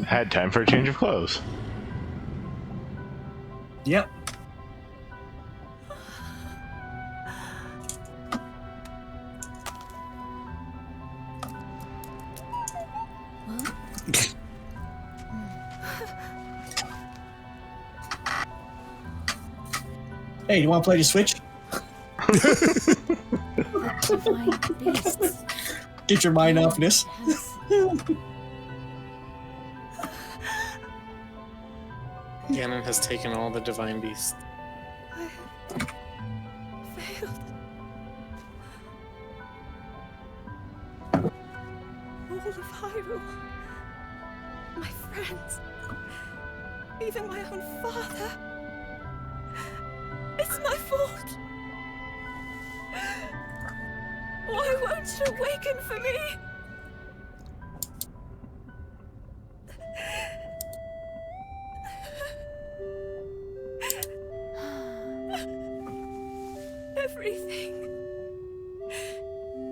Had time for a change of clothes. Yep. Hey, you want to play the Switch? Get your mind off this. Ganon has taken all the divine beasts. Failed. all of Hyrule. My friends. Even my own father. It's my fault. Why won't you awaken for me?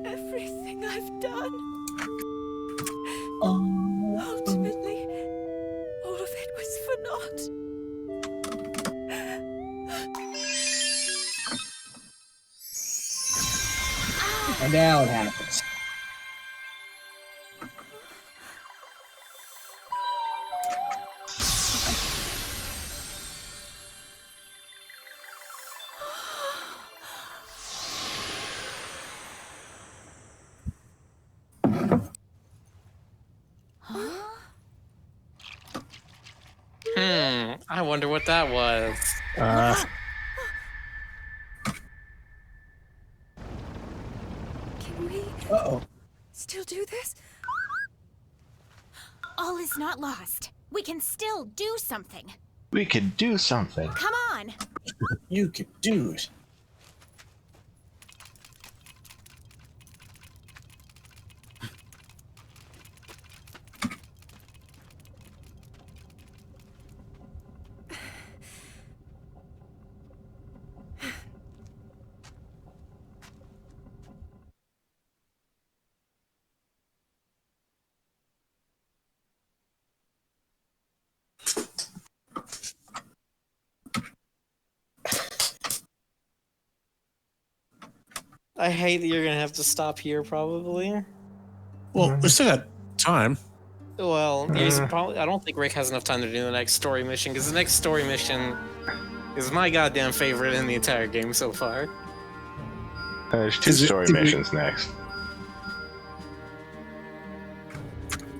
Everything I've done. Ultimately, all of it was for naught. And now it happens. I wonder what that was. Can we still do this? All is not lost. We can still do something. We can do something. Come on. You can do it. I hate that you're gonna have to stop here, probably. Well, we still got time. Well, I don't think Rick has enough time to do the next story mission, because the next story mission is my goddamn favorite in the entire game so far. There's two story missions next.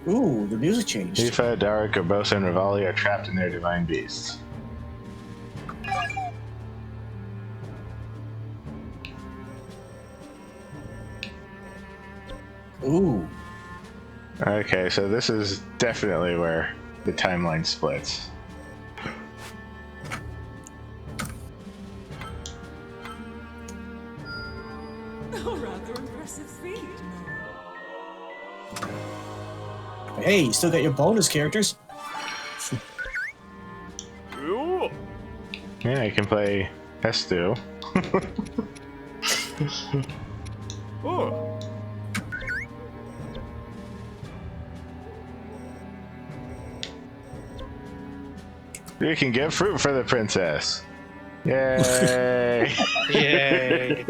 Ooh, the music changed. Tifa, Dark, Urbosa, and Rivali are trapped in their divine beasts. Ooh. Okay, so this is definitely where the timeline splits. Oh, rather impressive feat. Hey, you still got your bonus characters. Yeah, I can play Hestu. Oh. You can get fruit for the princess. Yay! Yay!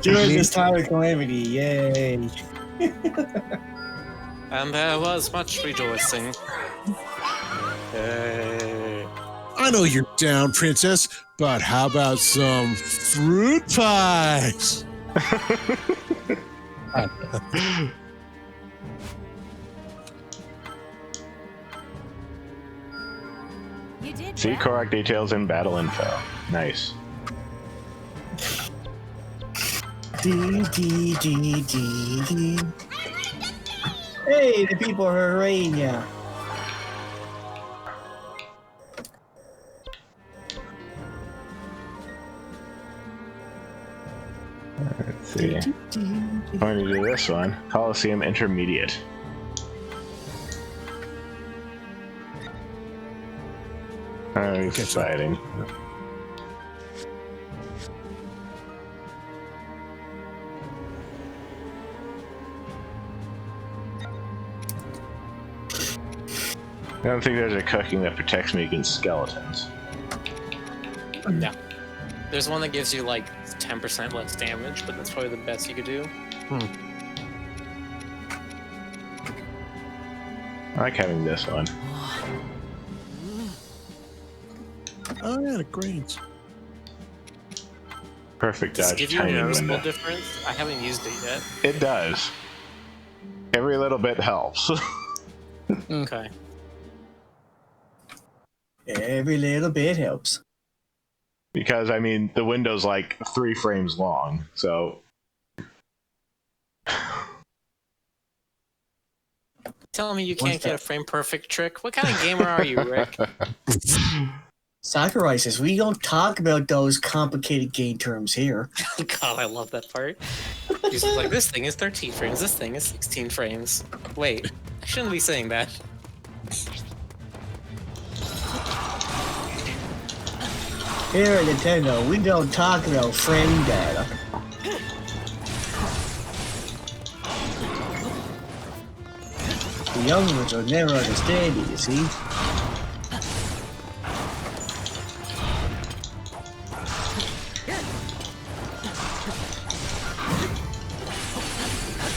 During this time of Calamity, yay! And there was much rejoicing. Yay! I know you're down, princess, but how about some fruit pies? You did See well. Korok details in battle info. Nice. D, D, D, D, D. Hey, the people are hurraying ya. Let's see. I'm going to do this one. Coliseum Intermediate. Oh, he's fighting. I don't think there's a cooking that protects me against skeletons. No. There's one that gives you like 10% less damage, but that's probably the best you could do. I like having this one. Oh yeah, the greens. Perfect Does it dodge give you a timing noticeable window. difference? I haven't used it yet. It does. Every little bit helps. Okay. Every little bit helps. Because, I mean, the window's like 3 frames long, so... Telling me you One can't get a step. frame perfect trick? What kind of gamer are you, Rick? Sakurai says, we don't talk about those complicated game terms here. God, I love that part. He's like, this thing is 13 frames, this thing is 16 frames. Wait, I shouldn't be saying that. Here at Nintendo, we don't talk about frame data. The young ones will never understand it, you see?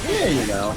There you go.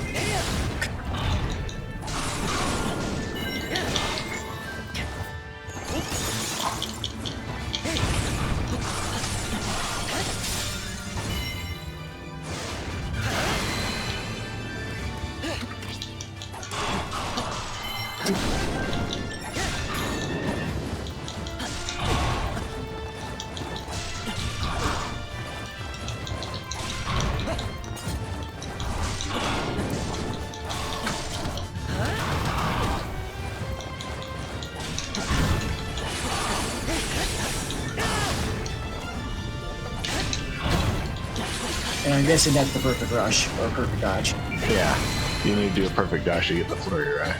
And I'm guessing that's the perfect rush, or perfect dodge. Yeah, you need to do a perfect dash to get the flurry right.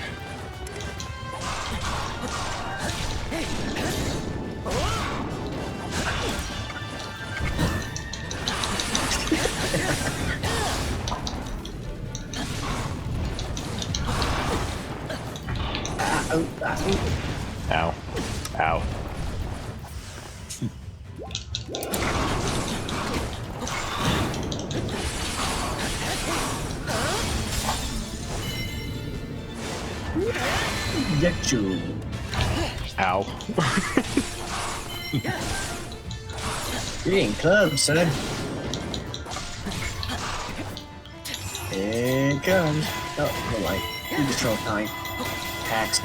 Ow. Ow. Get you. Ow. You're getting clubbed, son. Here it comes. Oh, no light. You just throw time. Tax.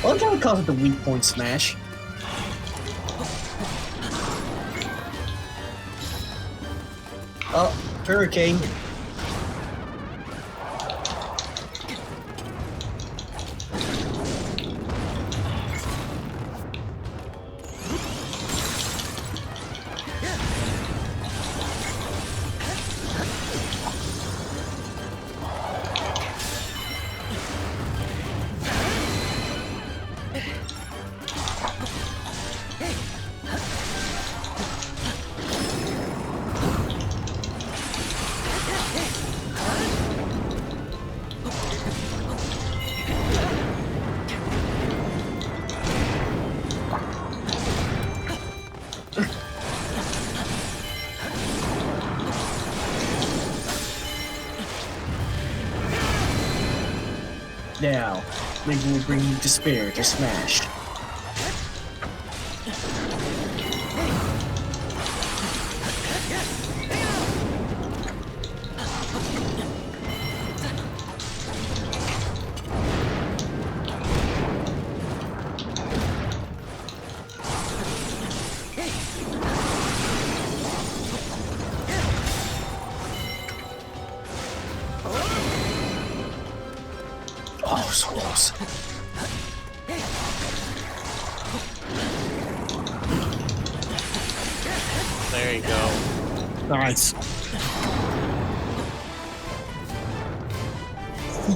I like how it calls it the weak point smash. Oh, hurricane. Now, maybe we'll bring despair to Smash. Oh, so close. There you go. Nice.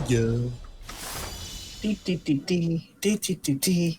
Yeah. Dee dee dee dee dee dee dee dee.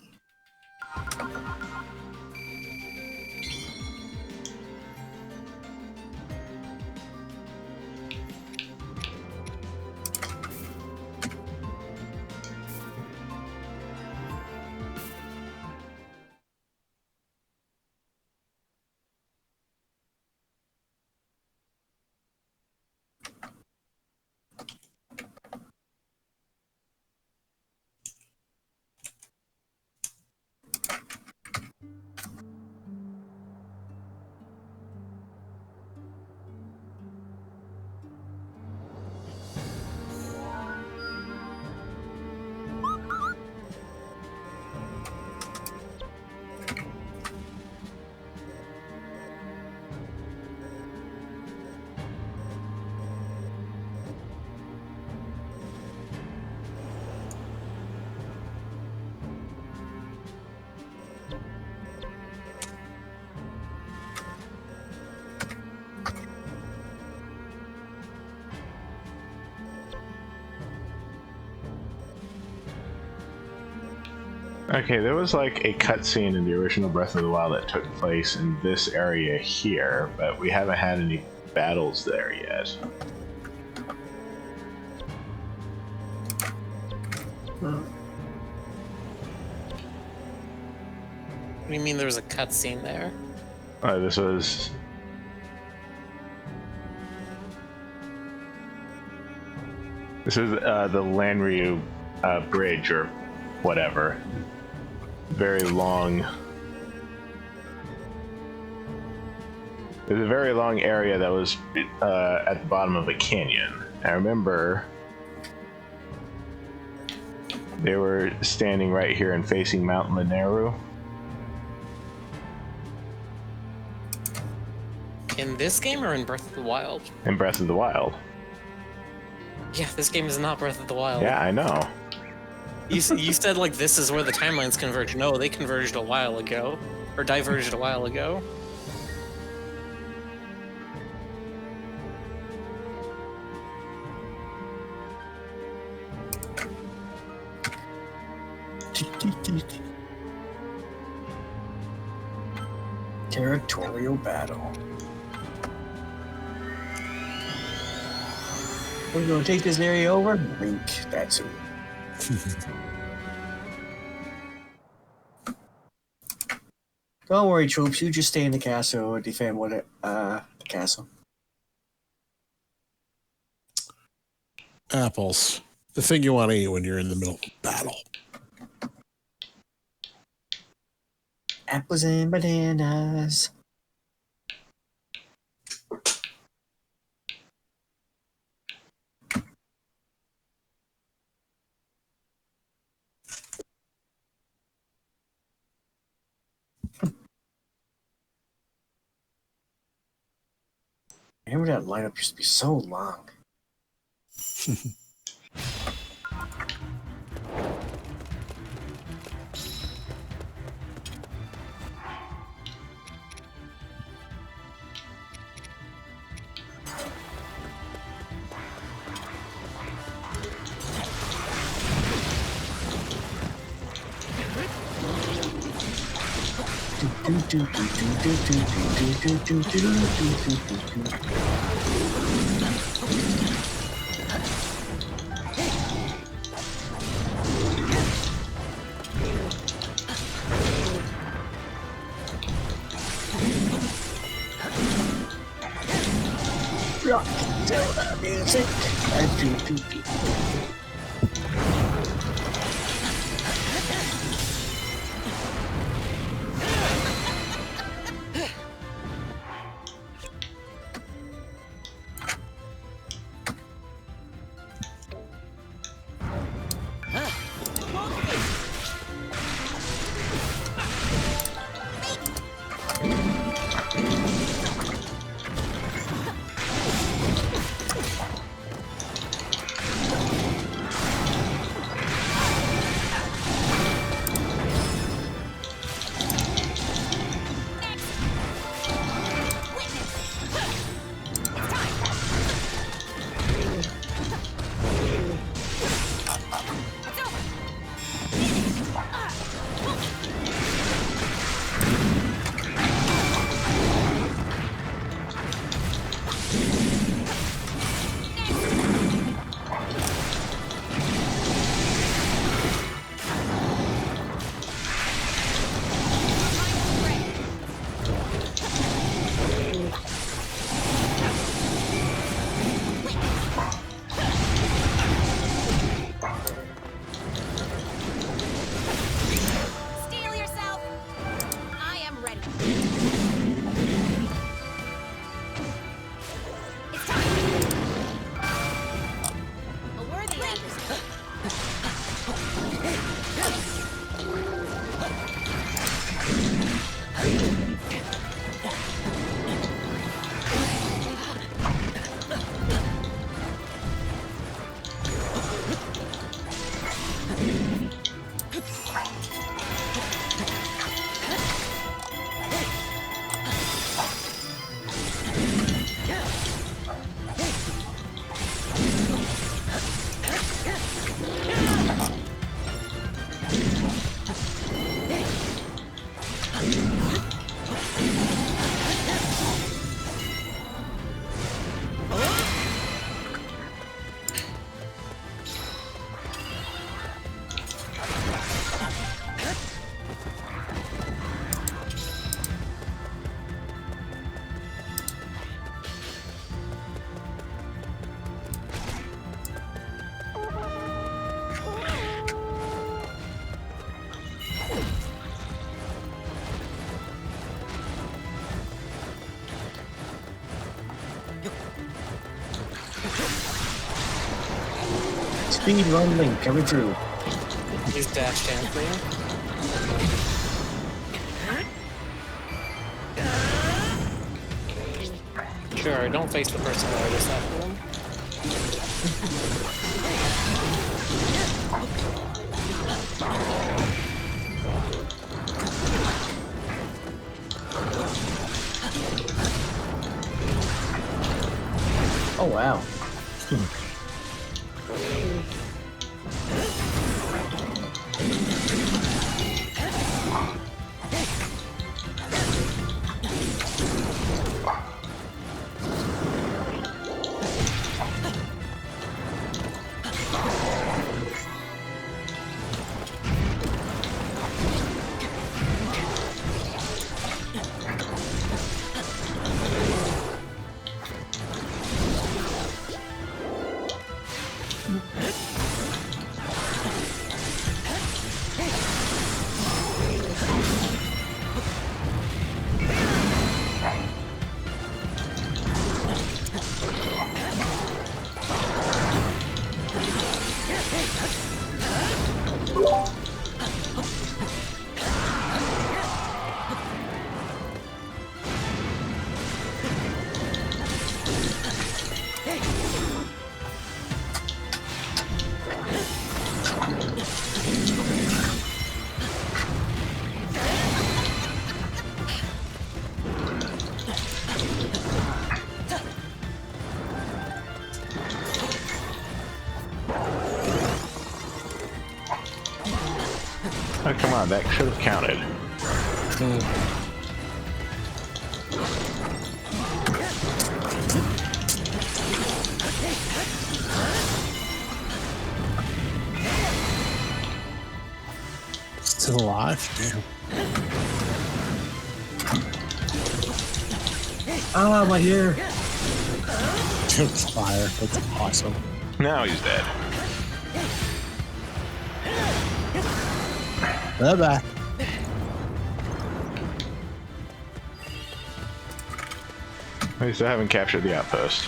Okay, there was like a cutscene in the original Breath of the Wild that took place in this area here, but we haven't had any battles there yet. What do you mean there was a cutscene there? This was... This is the Lanryu bridge or whatever. Very long. There's a very long area that was at the bottom of a canyon. I remember they were standing right here and facing Mount Lanayru. In this game or in Breath of the Wild? In Breath of the Wild. Yeah, this game is not Breath of the Wild. Yeah, I know. You said like this is where the timelines converge. No, they converged a while ago, or diverged a while ago. Territorial battle. We're gonna take this area over. Link. That's it. Don't worry, troops. You just stay in the castle or defend what the castle. Apples. The thing you want to eat when you're in the middle of battle. Apples and bananas. Remember that lineup used to be so long. Speed run Link coming through. Is dash down for you? Sure, don't face the person that I just after them. Oh wow. Oh, come on, that should have counted. Still alive? Damn. Ah, my hair. Took fire. That's awesome. Now he's dead. Bye-bye. We still haven't captured the outpost.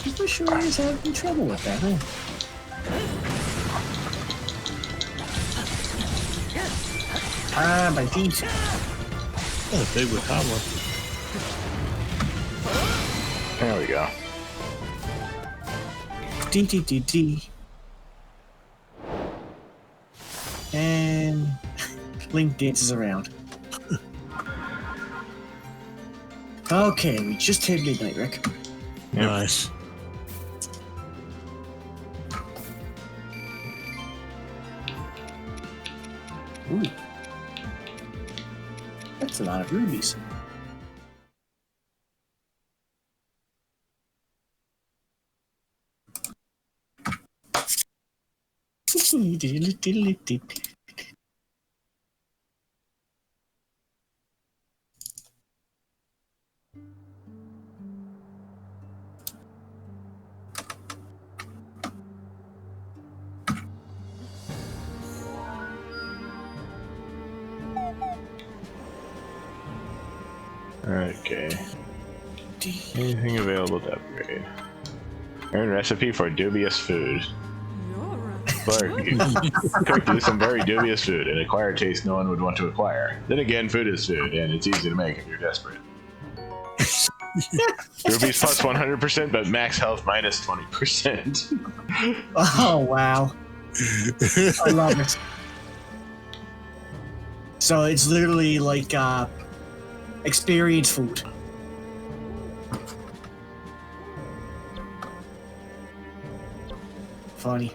People sure is having trouble with that, huh? Ah, my feet. Oh, big with power. There we go. D. And Link dances around. Okay, we just hit midnight, Rick. Yep. Nice. Ooh. That's a lot of rubies. Okay. Anything available to upgrade? Earn recipe for dubious food. Cook do some very dubious food and acquire a taste no one would want to acquire. Then again, food is food, and it's easy to make if you're desperate. Rubies plus 100%, but max health minus 20%. Oh, wow. I love it. So it's literally like experience food. Funny.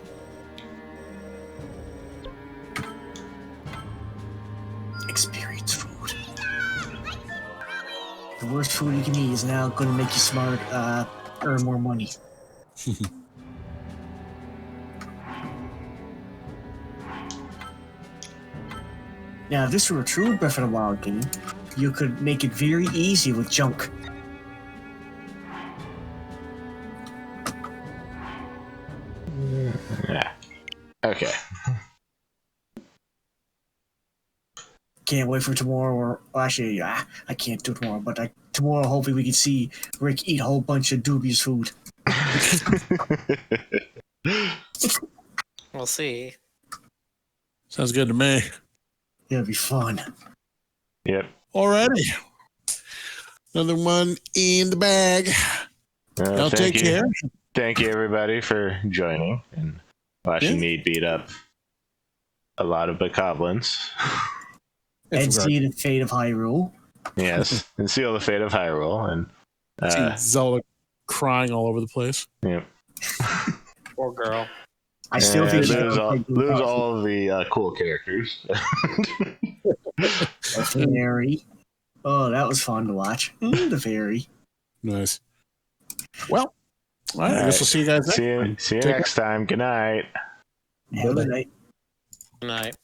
Experience food. The worst food you can eat is now going to make you smart, earn more money. Now, if this were a true Breath of the Wild game, you could make it very easy with junk. Yeah. Okay. Can't wait for tomorrow, or well, actually, I can't do tomorrow, but tomorrow, hopefully, we can see Rick eat a whole bunch of dubious food. We'll see. Sounds good to me. It'll be fun. Yep. Alrighty. Another one in the bag. Y'all take care. Thank you, everybody, for joining and watching me beat up a lot of bokoblins. And see the fate of Hyrule. Yes, and seal the fate of Hyrule. And see Zelda crying all over the place. Yep. Poor girl. I still think lose all of the cool characters. The fairy. Oh, that was fun to watch. The fairy. Nice. Well, all right, I guess we'll see you guys next time. See you next time. Good night. Have a good night. Good night.